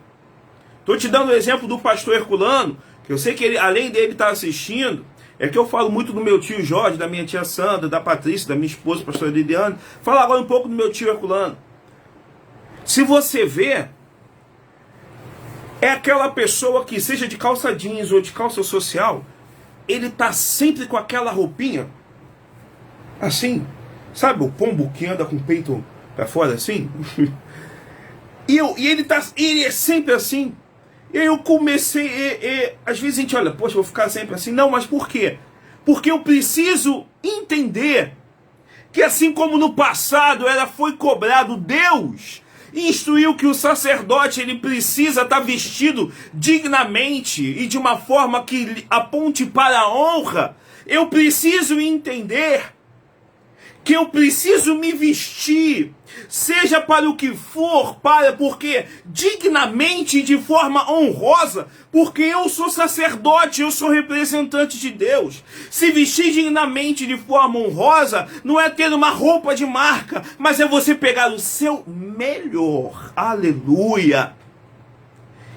estou te dando o exemplo do pastor Herculano, que eu sei que ele, além dele estar assistindo, é que eu falo muito do meu tio Jorge, da minha tia Sandra, da Patrícia, da minha esposa, pastora Liliane. Fala agora um pouco do meu tio Herculano. Se você vê, é aquela pessoa que, seja de calça jeans ou de calça social, ele tá sempre com aquela roupinha, assim, sabe o pombo que anda com o peito pra fora, assim? e ele é sempre assim. E eu comecei, às vezes a gente olha, poxa, eu vou ficar sempre assim. Não, mas por quê? Porque eu preciso entender que assim como no passado foi cobrado Deus, instruiu que o sacerdote ele precisa estar vestido dignamente e de uma forma que aponte para a honra, eu preciso entender que eu preciso me vestir, seja para o que for, porque dignamente e de forma honrosa, porque eu sou sacerdote, eu sou representante de Deus. Se vestir dignamente de forma honrosa não é ter uma roupa de marca, mas é você pegar o seu melhor, aleluia,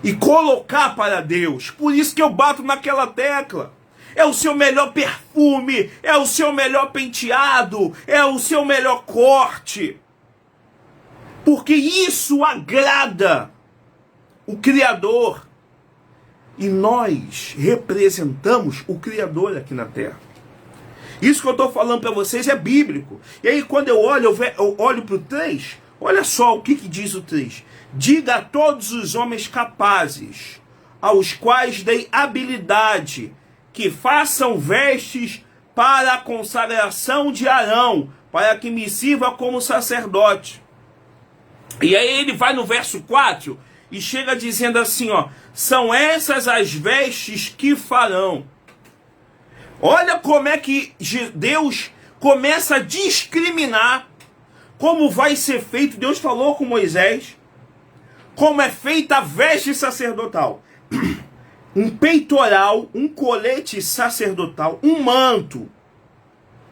e colocar para Deus. Por isso que eu bato naquela tecla. É o seu melhor perfume, é o seu melhor penteado, é o seu melhor corte. Porque isso agrada o Criador. E nós representamos o Criador aqui na Terra. Isso que eu estou falando para vocês é bíblico. E aí quando eu olho para o 3, olha só o que diz o 3. Diga a todos os homens capazes, aos quais dei habilidade, que façam vestes para a consagração de Arão, para que me sirva como sacerdote. E aí ele vai no verso 4 e chega dizendo assim, ó, são essas as vestes que farão. Olha como é que Deus começa a discriminar como vai ser feito. Deus falou com Moisés como é feita a veste sacerdotal. Um peitoral, um colete sacerdotal, um manto,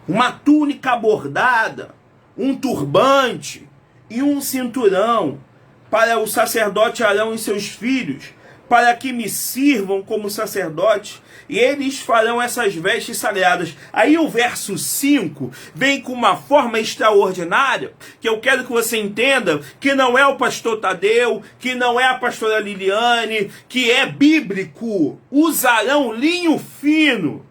uma túnica bordada, um turbante e um cinturão para o sacerdote Arão e seus filhos, para que me sirvam como sacerdote, e eles farão essas vestes sagradas. Aí o verso 5 vem com uma forma extraordinária, que eu quero que você entenda, que não é o pastor Tadeu, que não é a pastora Liliane, que é bíblico. Usarão linho fino,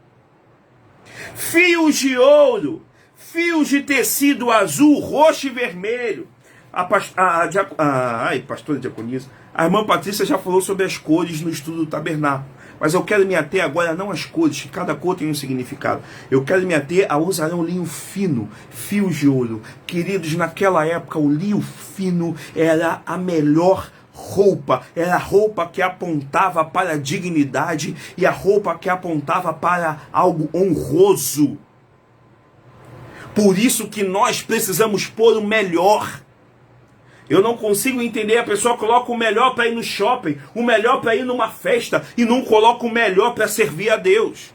fios de ouro, fios de tecido azul, roxo e vermelho. Pastora diaconisa, a irmã Patrícia já falou sobre as cores no estudo do tabernáculo, mas eu quero me ater agora não às cores, que cada cor tem um significado. Eu quero me ater a usarão linho fino, fios de ouro. Queridos, naquela época o linho fino era a melhor roupa, era a roupa que apontava para a dignidade e a roupa que apontava para algo honroso. Por isso que nós precisamos pôr o melhor. Eu não consigo entender, a pessoa coloca o melhor para ir no shopping, o melhor para ir numa festa, e não coloca o melhor para servir a Deus.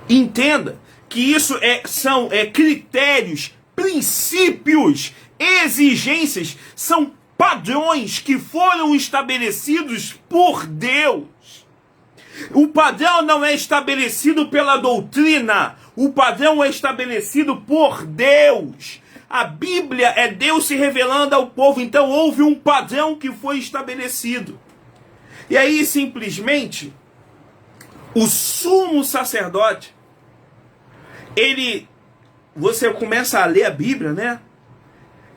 Entenda que isso são critérios, princípios, exigências, são padrões que foram estabelecidos por Deus. O padrão não é estabelecido pela doutrina, o padrão é estabelecido por Deus. A Bíblia é Deus se revelando ao povo, então houve um padrão que foi estabelecido. E aí simplesmente, o sumo sacerdote, você começa a ler a Bíblia, né?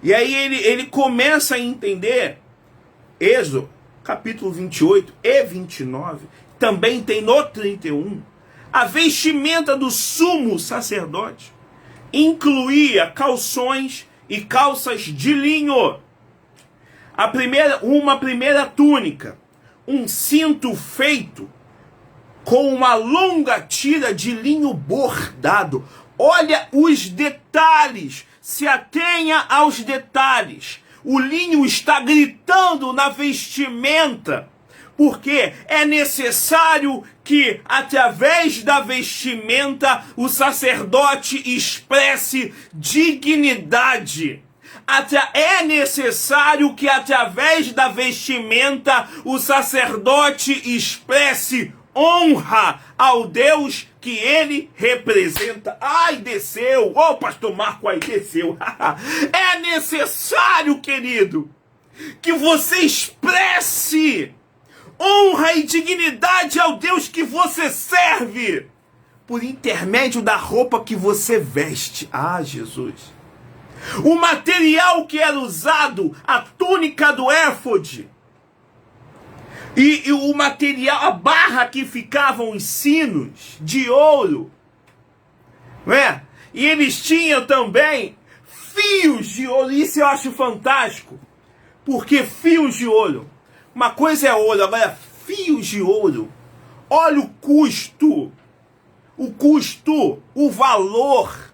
E aí ele começa a entender, Êxodo, capítulo 28 e 29, também tem no 31, a vestimenta do sumo sacerdote incluía calções e calças de linho, uma primeira túnica, um cinto feito com uma longa tira de linho bordado. Olha os detalhes, se atenha aos detalhes. O linho está gritando na vestimenta, porque é necessário que, através da vestimenta, o sacerdote expresse dignidade. É necessário que, através da vestimenta, o sacerdote expresse honra ao Deus que ele representa. Ai, desceu! Ô, pastor Marco, aí desceu! É necessário, querido, que você expresse honra e dignidade ao Deus que você serve, por intermédio da roupa que você veste. Ah, Jesus! O material que era usado, a túnica do éfode, e o material, a barra que ficavam os sinos de ouro, não é? E eles tinham também fios de ouro. Isso eu acho fantástico. Porque fios de ouro, uma coisa é ouro, agora fios de ouro, olha o custo, o valor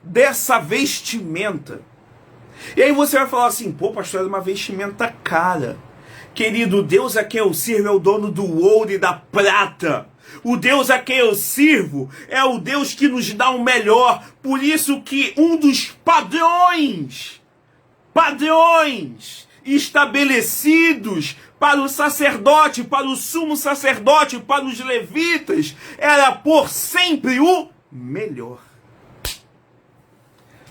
dessa vestimenta. E aí você vai falar assim, pô, pastor, é uma vestimenta cara. Querido, Deus a quem eu sirvo é o dono do ouro e da prata. O Deus a quem eu sirvo é o Deus que nos dá o melhor. Por isso que um dos padrões estabelecidos para o sacerdote, para o sumo sacerdote, para os levitas, era por sempre o melhor.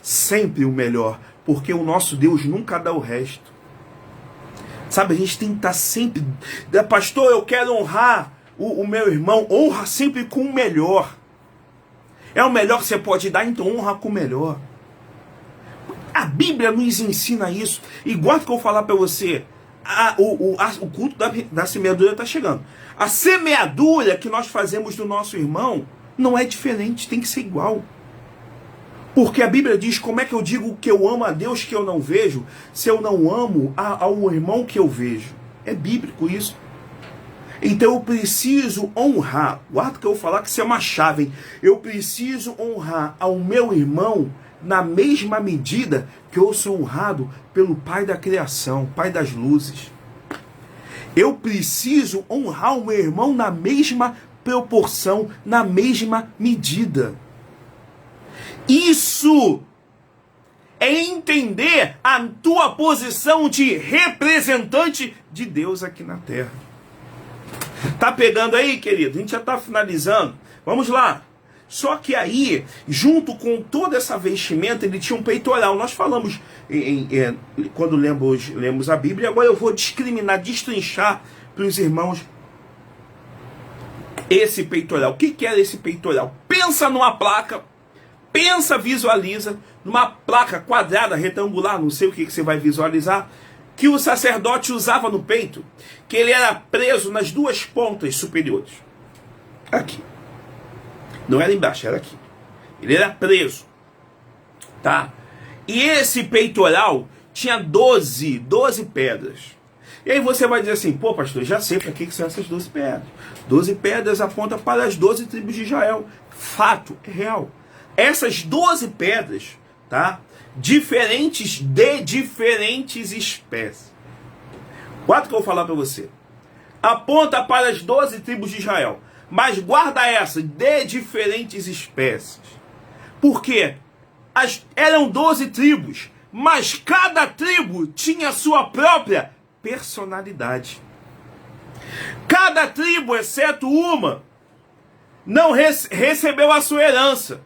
Sempre o melhor, porque o nosso Deus nunca dá o resto. Sabe, a gente tem que estar sempre... Pastor, eu quero honrar o meu irmão. Honra sempre com o melhor. É o melhor que você pode dar, então honra com o melhor. A Bíblia nos ensina isso. Igual que eu vou falar para você, o culto da semeadura está chegando. A semeadura que nós fazemos do nosso irmão não é diferente, tem que ser igual. Porque a Bíblia diz, como é que eu digo que eu amo a Deus que eu não vejo, se eu não amo ao irmão que eu vejo? É bíblico isso. Então eu preciso honrar, guarda que eu vou falar que isso é uma chave, hein? Eu preciso honrar ao meu irmão na mesma medida que eu sou honrado pelo Pai da criação, Pai das luzes. Eu preciso honrar o meu irmão na mesma proporção, na mesma medida. Isso é entender a tua posição de representante de Deus aqui na terra. Tá pegando aí, querido? A gente já tá finalizando. Vamos lá. Só que aí, junto com toda essa vestimenta, ele tinha um peitoral. Nós falamos quando lemos a Bíblia. Agora eu vou destrinchar para os irmãos esse peitoral. O que era esse peitoral? Pensa numa placa. Pensa, visualiza, numa placa quadrada, retangular, não sei o que você vai visualizar, que o sacerdote usava no peito, que ele era preso nas duas pontas superiores. Aqui. Não era embaixo, era aqui. Ele era preso. Tá? E esse peitoral tinha 12 pedras. E aí você vai dizer assim, pô, pastor, já sei para que são essas 12 pedras. 12 pedras apontam para as 12 tribos de Israel. Fato, é real. Essas 12 pedras, tá? Diferentes espécies. Quatro que eu vou falar para você. Aponta para as 12 tribos de Israel. Mas guarda essa, de diferentes espécies. Por quê? Eram 12 tribos, mas cada tribo tinha sua própria personalidade. Cada tribo, exceto uma, não recebeu a sua herança.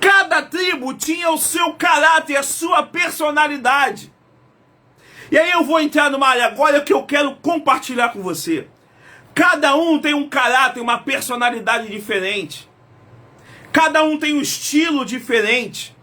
Cada tribo tinha o seu caráter, a sua personalidade. E aí eu vou entrar numa área agora que eu quero compartilhar com você. Cada um tem um caráter, uma personalidade diferente. Cada um tem um estilo diferente.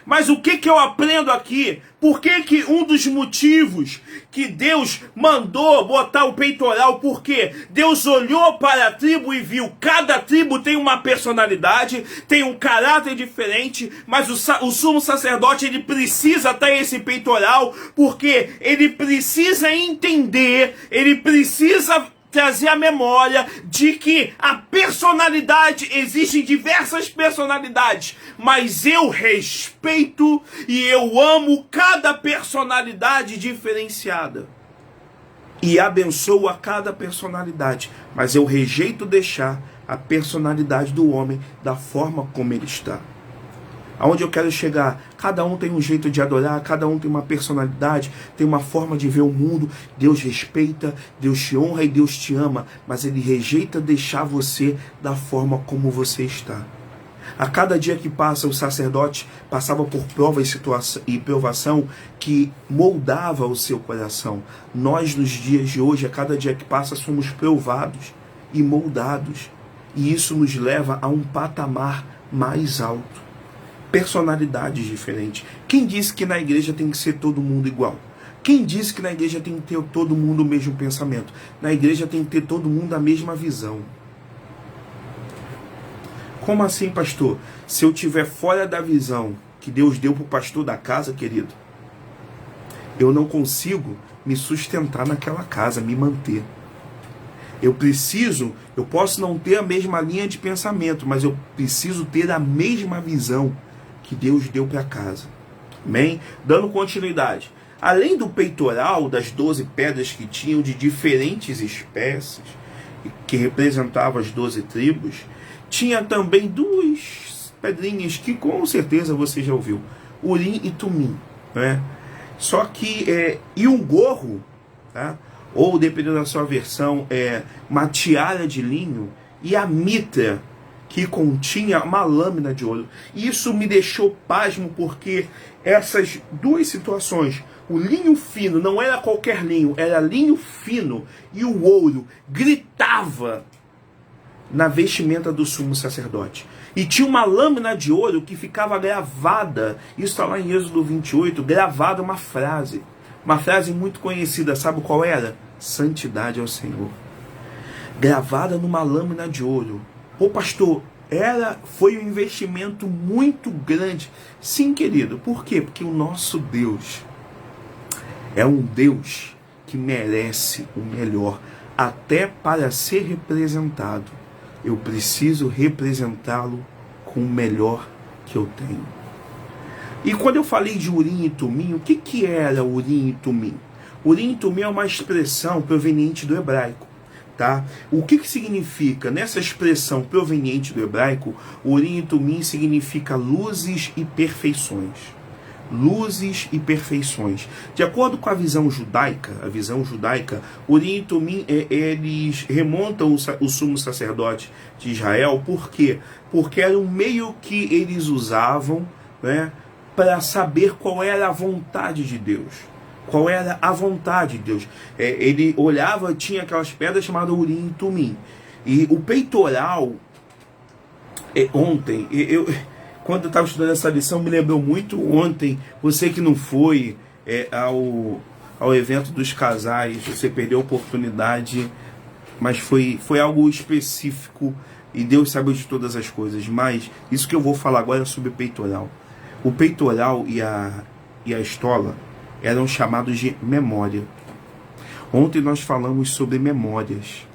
Mas o que eu aprendo aqui? Por que um dos motivos que Deus mandou botar o peitoral? Porque Deus olhou para a tribo e viu, cada tribo tem uma personalidade, tem um caráter diferente, mas o sumo sacerdote, ele precisa ter esse peitoral, porque ele precisa entender, ele precisa trazer a memória de que a personalidade, existem diversas personalidades, mas eu respeito e eu amo cada personalidade diferenciada e abençoo a cada personalidade, mas eu rejeito deixar a personalidade do homem da forma como ele está. Aonde eu quero chegar? Cada um tem um jeito de adorar, cada um tem uma personalidade, tem uma forma de ver o mundo. Deus respeita, Deus te honra e Deus te ama, mas Ele rejeita deixar você da forma como você está. A cada dia que passa, o sacerdote passava por prova e provação que moldava o seu coração. Nós, nos dias de hoje, a cada dia que passa, somos provados e moldados. E isso nos leva a um patamar mais alto. Personalidades diferentes. Quem disse que na igreja tem que ser todo mundo igual? Quem disse que na igreja tem que ter todo mundo o mesmo pensamento? Na igreja tem que ter todo mundo a mesma visão. Como assim, pastor? Se eu estiver fora da visão que Deus deu para o pastor da casa, querido, eu não consigo me sustentar naquela casa, me manter. Eu posso não ter a mesma linha de pensamento, mas eu preciso ter a mesma visão que Deus deu para casa. Amém? Dando continuidade. Além do peitoral, das 12 pedras que tinham de diferentes espécies, que representavam as 12 tribos, tinha também 2 pedrinhas que com certeza você já ouviu. Urim e Tumim. Né? Só que, e um gorro, tá? Ou dependendo da sua versão, uma tiara de linho, e a mitra, que continha uma lâmina de ouro. Isso me deixou pasmo, porque essas 2 situações, o linho fino não era qualquer linho, era linho fino, e o ouro gritava na vestimenta do sumo sacerdote. E tinha uma lâmina de ouro que ficava gravada, isso está lá em Êxodo 28, gravada uma frase muito conhecida, sabe qual era? Santidade ao Senhor. Gravada numa lâmina de ouro. Pô, pastor, foi um investimento muito grande. Sim, querido. Por quê? Porque o nosso Deus é um Deus que merece o melhor. Até para ser representado, eu preciso representá-lo com o melhor que eu tenho. E quando eu falei de Urim e Tumim, o que era Urim e Tumim? Urim e Tumim é uma expressão proveniente do hebraico. Tá? O que significa? Nessa expressão proveniente do hebraico, Urim e Tumim significa luzes e perfeições. Luzes e perfeições. De acordo com a visão judaica, Urim e Tumim, eles remontam o sumo sacerdote de Israel. Por quê? Porque era um meio que eles usavam, né, para saber qual era a vontade de Deus. Qual era a vontade de Deus? Ele olhava, tinha aquelas pedras chamadas Urim e Tumim. E o peitoral, ontem, quando eu estava estudando essa lição, me lembrou muito ontem, você que não foi ao evento dos casais, você perdeu a oportunidade, mas foi algo específico, e Deus sabe de todas as coisas. Mas isso que eu vou falar agora é sobre o peitoral. O peitoral e a estola eram chamados de memória. Ontem nós falamos sobre memórias.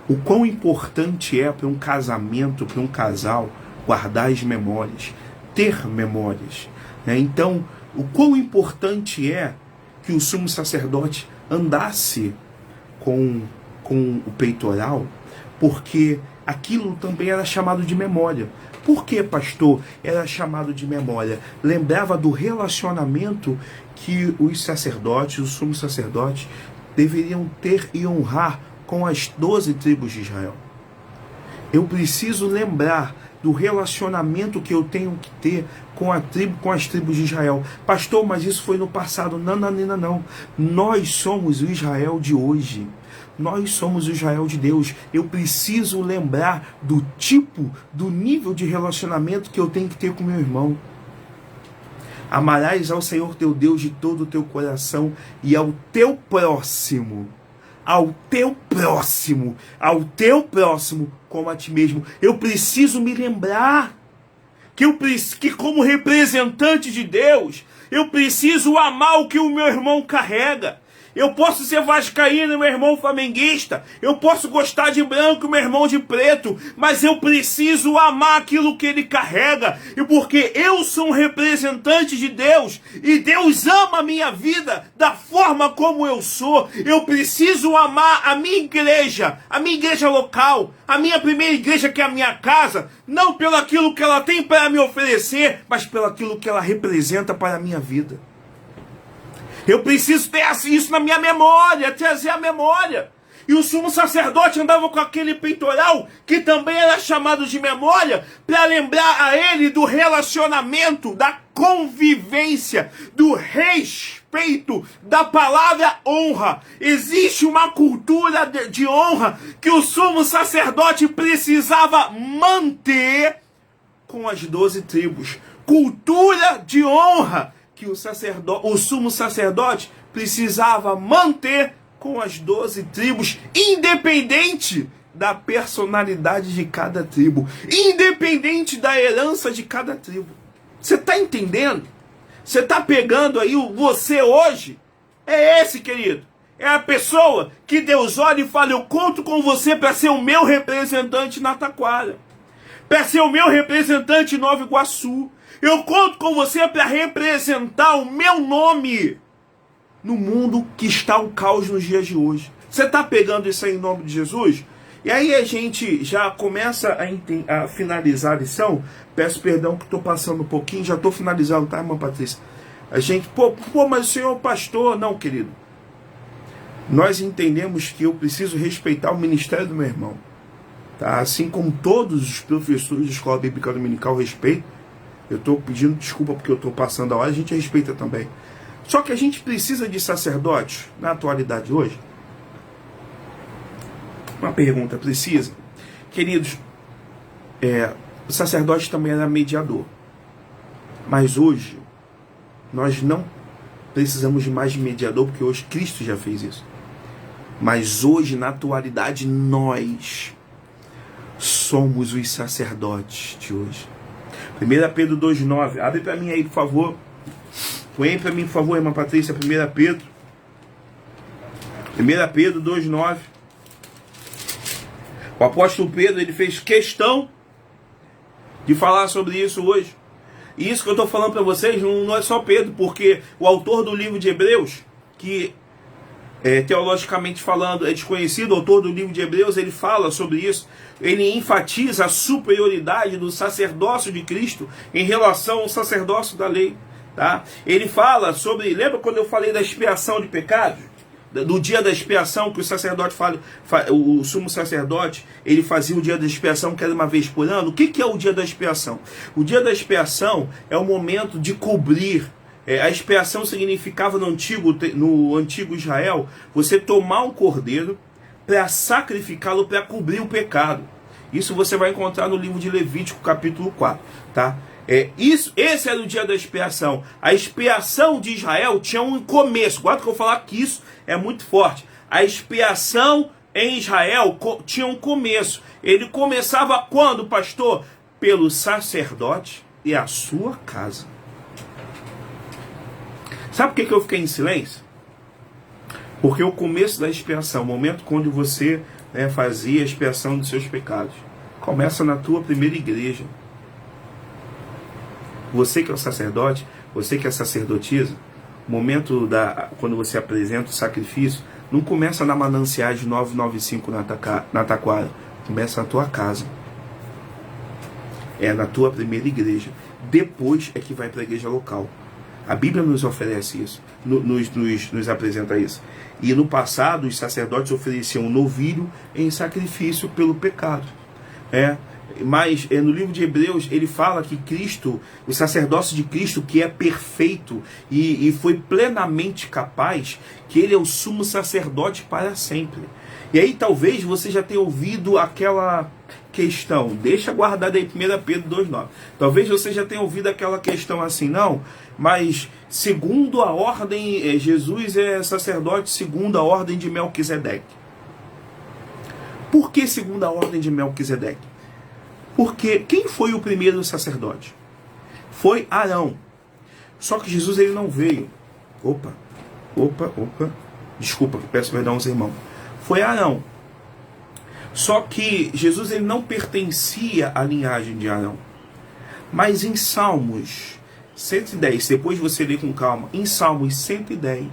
O quão importante é para um casamento, para um casal, guardar as memórias, ter memórias. Né? Então, o quão importante é que o sumo sacerdote andasse com o peitoral, porque aquilo também era chamado de memória. Por que, pastor, era chamado de memória? Lembrava do relacionamento que os sacerdotes, os sumos sacerdotes, deveriam ter e honrar com as 12 tribos de Israel. Eu preciso lembrar do relacionamento que eu tenho que ter com as tribos de Israel. Pastor, mas isso foi no passado. Não. Nós somos o Israel de hoje. Nós somos o Israel de Deus. Eu preciso lembrar do nível de relacionamento que eu tenho que ter com meu irmão. Amarás ao Senhor teu Deus de todo o teu coração e ao teu próximo como a ti mesmo. Eu preciso me lembrar que como representante de Deus, eu preciso amar o que o meu irmão carrega. Eu posso ser vascaíno e meu irmão flamenguista. Eu posso gostar de branco e meu irmão de preto. Mas eu preciso amar aquilo que ele carrega. E porque eu sou um representante de Deus. E Deus ama a minha vida da forma como eu sou. Eu preciso amar a minha igreja local. A minha primeira igreja, que é a minha casa. Não pelo aquilo que ela tem para me oferecer, mas pelo aquilo que ela representa para a minha vida. Eu preciso ter isso na minha memória, trazer a memória. E o sumo sacerdote andava com aquele peitoral, que também era chamado de memória, para lembrar a ele do relacionamento, da convivência, do respeito, da palavra honra. Existe uma cultura de honra que o sumo sacerdote precisava manter com as 12 tribos. Cultura de honra que o sumo sacerdote precisava manter com as 12 tribos, independente da personalidade de cada tribo, independente da herança de cada tribo. Você está entendendo? Você está pegando aí você hoje, É esse, querido. É a pessoa que Deus olha e fala: eu conto com você para ser o meu representante na Taquara, para ser o meu representante em Nova Iguaçu. Eu conto com você para representar o meu nome no mundo que está um caos nos dias de hoje. Você está pegando isso aí em nome de Jesus? E aí a gente já começa a finalizar a lição. Peço perdão que estou passando um pouquinho, já estou finalizando, tá, irmã Patrícia? A gente, mas o senhor é pastor. Não, querido. Nós entendemos que eu preciso respeitar o ministério do meu irmão. Tá? Assim como todos os professores de escola bíblica dominical respeitam. Eu estou pedindo desculpa porque eu estou passando a hora, a gente respeita também. Só que a gente precisa de sacerdotes na atualidade hoje? Uma pergunta, precisa? Queridos, o sacerdote também era mediador. Mas hoje, nós não precisamos de mais de mediador, porque hoje Cristo já fez isso. Mas hoje, na atualidade, nós somos os sacerdotes de hoje. 1 Pedro 2,9. Abre para mim aí, por favor. Põe aí para mim, por favor, irmã Patrícia. 1 Pedro. 1 Pedro 2,9. O apóstolo Pedro, ele fez questão de falar sobre isso hoje. E isso que eu estou falando para vocês não é só Pedro, porque o autor do livro de Hebreus, que teologicamente falando é desconhecido, o autor do livro de Hebreus, ele fala sobre isso. Ele enfatiza a superioridade do sacerdócio de Cristo em relação ao sacerdócio da lei. Tá? Ele fala sobre, lembra quando eu falei da expiação de pecados? Do dia da expiação, que o sacerdote o sumo sacerdote, ele fazia o dia da expiação, que era uma vez por ano. O que é o dia da expiação? O dia da expiação é o momento de cobrir. A expiação significava no antigo Israel, você tomar um cordeiro para sacrificá-lo, para cobrir o pecado. Isso você vai encontrar no livro de Levítico, capítulo 4. Tá? Esse era o dia da expiação. A expiação de Israel tinha um começo. Guarda que eu vou falar que isso é muito forte. A expiação em Israel tinha um começo. Ele começava quando, pastor? Pelo sacerdote e a sua casa. Sabe por que eu fiquei em silêncio? Porque o começo da expiação, o momento quando você fazia a expiação dos seus pecados, começa na tua primeira igreja. Você que é o sacerdote, você que é sacerdotisa, o momento quando você apresenta o sacrifício, não começa na Mananciais 995 na Taquara, começa na tua casa. É na tua primeira igreja. Depois é que vai para a igreja local. A Bíblia nos oferece isso, nos apresenta isso. E no passado, os sacerdotes ofereciam um novilho em sacrifício pelo pecado. Mas no livro de Hebreus, ele fala que Cristo, o sacerdócio de Cristo, que é perfeito e foi plenamente capaz, que ele é o sumo sacerdote para sempre. E aí talvez você já tenha ouvido aquela questão, deixa guardada aí 1 Pedro 2,9. Talvez você já tenha ouvido aquela questão assim, não, mas segundo a ordem, Jesus é sacerdote segundo a ordem de Melquisedeque. Por que segundo a ordem de Melquisedeque? Porque quem foi o primeiro sacerdote? Foi Arão. Só que Jesus ele não veio. Opa. Desculpa, peço perdão aos irmãos. Foi Arão. Só que Jesus ele não pertencia à linhagem de Arão. Mas em Salmos 110, depois você lê com calma, em Salmos 110,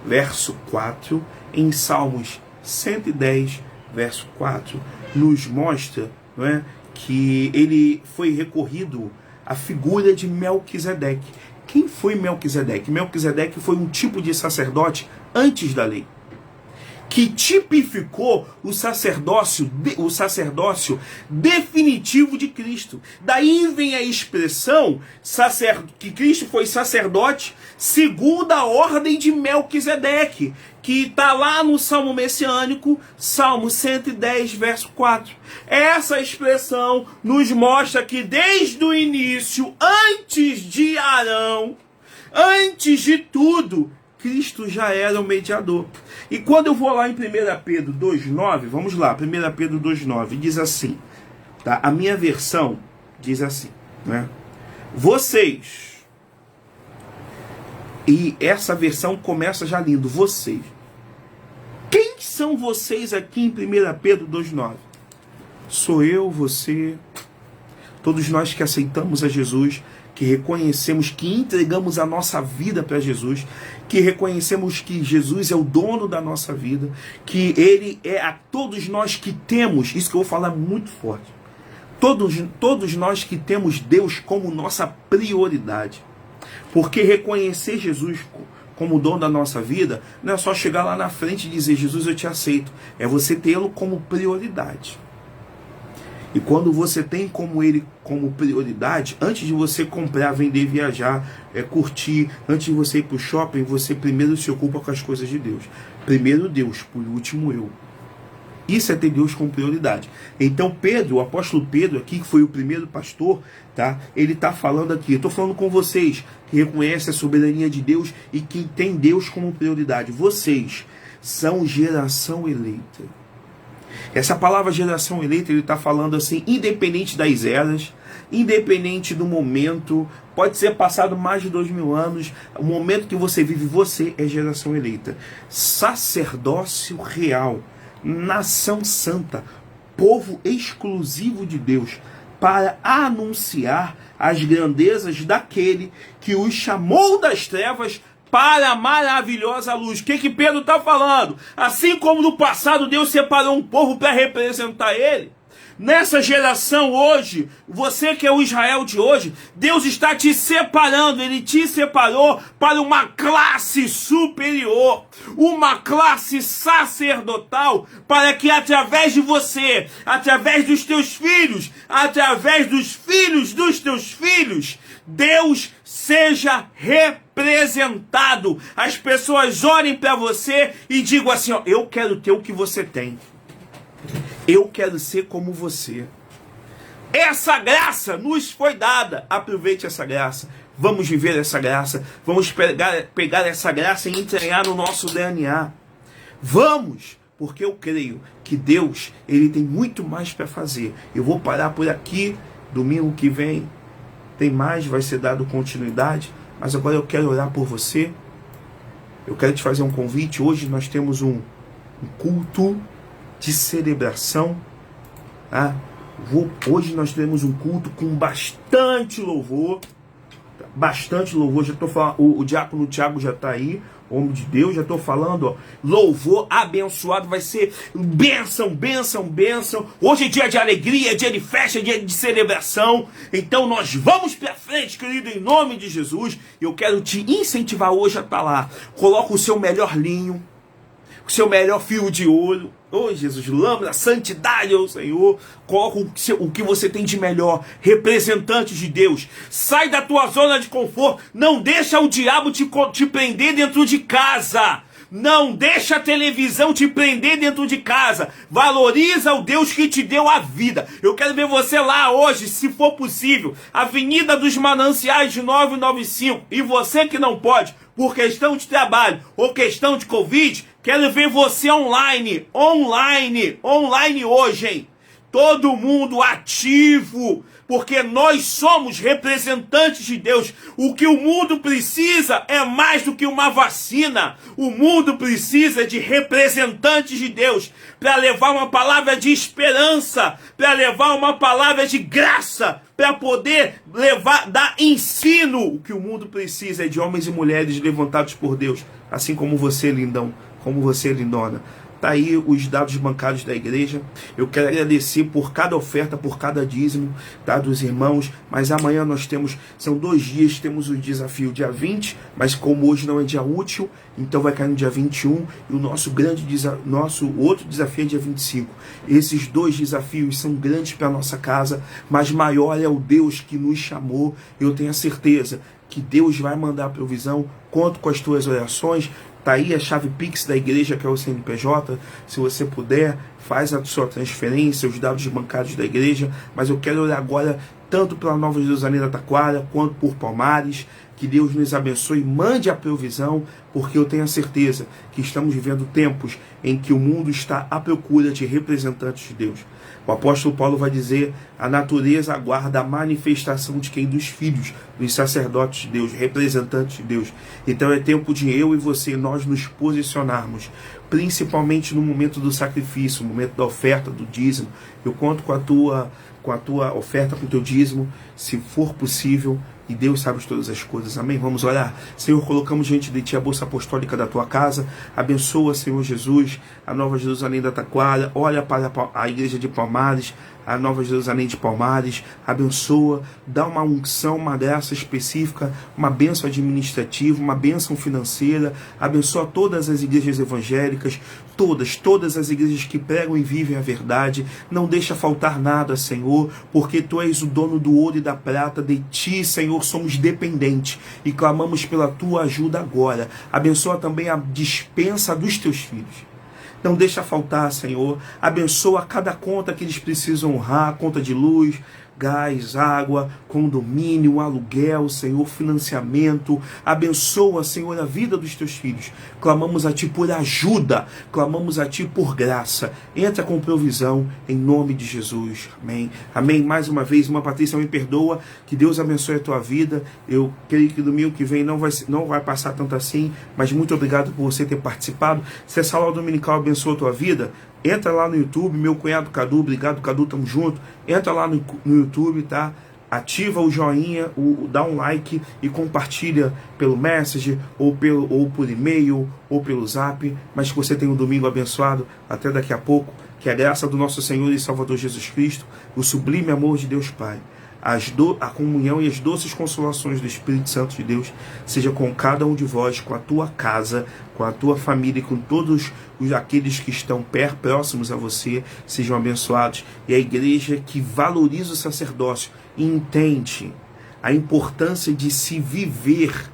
verso 4, em Salmos 110, verso 4, nos mostra, não é, que ele foi recorrido à figura de Melquisedeque. Quem foi Melquisedeque? Melquisedeque foi um tipo de sacerdote antes da lei, que tipificou o sacerdócio definitivo de Cristo. Daí vem a expressão que Cristo foi sacerdote segundo a ordem de Melquisedeque, que está lá no Salmo Messiânico, Salmo 110, verso 4. Essa expressão nos mostra que desde o início, antes de Arão, antes de tudo, Cristo já era o mediador. E quando eu vou lá em 1 Pedro 2,9, vamos lá, 1 Pedro 2,9, diz assim, tá? A minha versão diz assim, né? Vocês E essa versão começa já lindo. Vocês. Quem são vocês aqui em 1 Pedro 2,9? Sou eu, você, todos nós que aceitamos a Jesus, que reconhecemos, que entregamos a nossa vida para Jesus, que reconhecemos que Jesus é o dono da nossa vida, que Ele é a todos nós que temos, isso que eu vou falar muito forte, todos nós que temos Deus como nossa prioridade. Porque reconhecer Jesus como dono da nossa vida não é só chegar lá na frente e dizer, Jesus, eu te aceito. É você tê-lo como prioridade. E quando você tem como ele como prioridade, antes de você comprar, vender, viajar, curtir, antes de você ir para o shopping, você primeiro se ocupa com as coisas de Deus. Primeiro Deus, por último eu. Isso é ter Deus como prioridade. Então Pedro, o apóstolo Pedro aqui, que foi o primeiro pastor, tá? Ele está falando aqui, eu estou falando com vocês, que reconhecem a soberania de Deus e que tem Deus como prioridade. Vocês são geração eleita. Essa palavra geração eleita, ele está falando assim, independente das eras, independente do momento, pode ser passado mais de 2000 anos, o momento que você vive, você é geração eleita. Sacerdócio real, nação santa, povo exclusivo de Deus, para anunciar as grandezas daquele que os chamou das trevas para a maravilhosa luz. O que Pedro está falando? Assim como no passado Deus separou um povo para representar Ele, nessa geração hoje, você que é o Israel de hoje, Deus está te separando, Ele te separou para uma classe superior, uma classe sacerdotal, para que através de você, através dos teus filhos, através dos filhos dos teus filhos, Deus seja representado. As pessoas olhem para você e digam assim, ó, eu quero ter o que você tem. Eu quero ser como você. Essa graça nos foi dada. Aproveite essa graça. Vamos viver essa graça. Vamos pegar essa graça e entranhar no nosso DNA. Vamos, porque eu creio que Deus, Ele tem muito mais para fazer. Eu vou parar por aqui. Domingo que vem tem mais, vai ser dado continuidade. Mas agora eu quero orar por você. Eu quero te fazer um convite. Hoje nós temos um culto de celebração. Tá? Hoje nós teremos um culto com bastante louvor. Bastante louvor. Já estou falando, o diácono Tiago já está aí. Homem de Deus, já estou falando, ó, louvor abençoado, vai ser bênção, bênção, bênção. Hoje é dia de alegria, dia de festa, dia de celebração. Então nós vamos para frente, querido, em nome de Jesus. Eu quero te incentivar hoje a estar lá. Coloca o seu melhor linho, o seu melhor fio de ouro. Oh, Jesus, lâmpada, santidade ao Senhor. Coloca o que você tem de melhor. Representante de Deus. Sai da tua zona de conforto. Não deixa o diabo te prender dentro de casa. Não deixa a televisão te prender dentro de casa. Valoriza o Deus que te deu a vida. Eu quero ver você lá hoje, se for possível. Avenida dos Mananciais de 995. E você que não pode, por questão de trabalho ou questão de Covid, quero ver você online hoje, hein? Todo mundo ativo, porque nós somos representantes de Deus. O que o mundo precisa é mais do que uma vacina. O mundo precisa de representantes de Deus para levar uma palavra de esperança, para levar uma palavra de graça, para poder dar ensino. O que o mundo precisa é de homens e mulheres levantados por Deus, assim como você, lindão, como você, lindona. Tá aí os dados bancários da igreja. Eu quero agradecer por cada oferta, por cada dízimo, tá, dos irmãos. Mas amanhã nós são 2 dias, temos o desafio dia 20, mas como hoje não é dia útil, então vai cair no dia 21. E o nosso outro desafio é dia 25. Esses 2 desafios são grandes para a nossa casa, mas maior é o Deus que nos chamou. Eu tenho a certeza que Deus vai mandar a provisão. Conto com as tuas orações. Tá aí a chave Pix da igreja, que é o CNPJ. Se você puder, faz a sua transferência, os dados bancários da igreja, mas eu quero orar agora tanto pela Nova Jerusalém da Taquara, quanto por Palmares. Que Deus nos abençoe, mande a provisão, porque eu tenho a certeza que estamos vivendo tempos em que o mundo está à procura de representantes de Deus. O apóstolo Paulo vai dizer: a natureza aguarda a manifestação de quem? Dos filhos, dos sacerdotes de Deus, representantes de Deus. Então é tempo de eu e você, nós nos posicionarmos, principalmente no momento do sacrifício, no momento da oferta, do dízimo. Eu conto com a tua oferta, com o teu dízimo, se for possível, e Deus sabe de todas as coisas. Amém? Vamos orar. Senhor, colocamos diante de Ti a bolsa apostólica da Tua casa. Abençoa, Senhor Jesus, a Nova Jerusalém da Taquara. Olha para a igreja de Palmares, a Nova Jerusalém de Palmares. Abençoa, dá uma unção, uma graça específica, uma bênção administrativa, uma bênção financeira. Abençoa todas as igrejas evangélicas, todas as igrejas que pregam e vivem a verdade. Não deixa faltar nada, Senhor, porque Tu és o dono do ouro e da prata. De Ti, Senhor, somos dependentes e clamamos pela Tua ajuda agora. Abençoa também a dispensa dos Teus filhos. Não deixa faltar, Senhor. Abençoa cada conta que eles precisam honrar, conta de luz, gás, água, condomínio, aluguel, Senhor, financiamento. Abençoa, Senhor, a vida dos Teus filhos. Clamamos a Ti por ajuda, clamamos a Ti por graça. Entra com provisão, em nome de Jesus. Amém. Amém. Mais uma vez, irmã Patrícia, me perdoa. Que Deus abençoe a tua vida. Eu creio que domingo que vem não vai passar tanto assim, mas muito obrigado por você ter participado. Se essa aula dominical abençoa a tua vida, entra lá no YouTube, meu cunhado Cadu, obrigado Cadu, tamo junto. Entra lá no YouTube, tá? Ativa o joinha, dá um like e compartilha pelo Messenger, ou por e-mail, ou pelo Zap. Mas que você tenha um domingo abençoado. Até daqui a pouco. Que a graça do nosso Senhor e Salvador Jesus Cristo, o sublime amor de Deus Pai, a comunhão e as doces consolações do Espírito Santo de Deus seja com cada um de vós, com a tua casa, com a tua família e com todos aqueles que estão próximos a você, sejam abençoados. E a igreja que valoriza o sacerdócio e entende a importância de se viver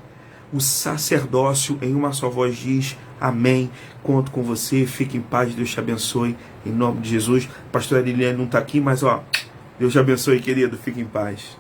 o sacerdócio em uma só voz diz: amém. Conto com você, fique em paz, Deus te abençoe, em nome de Jesus. A pastora Liliane não está aqui, mas Deus te abençoe, querido, fique em paz.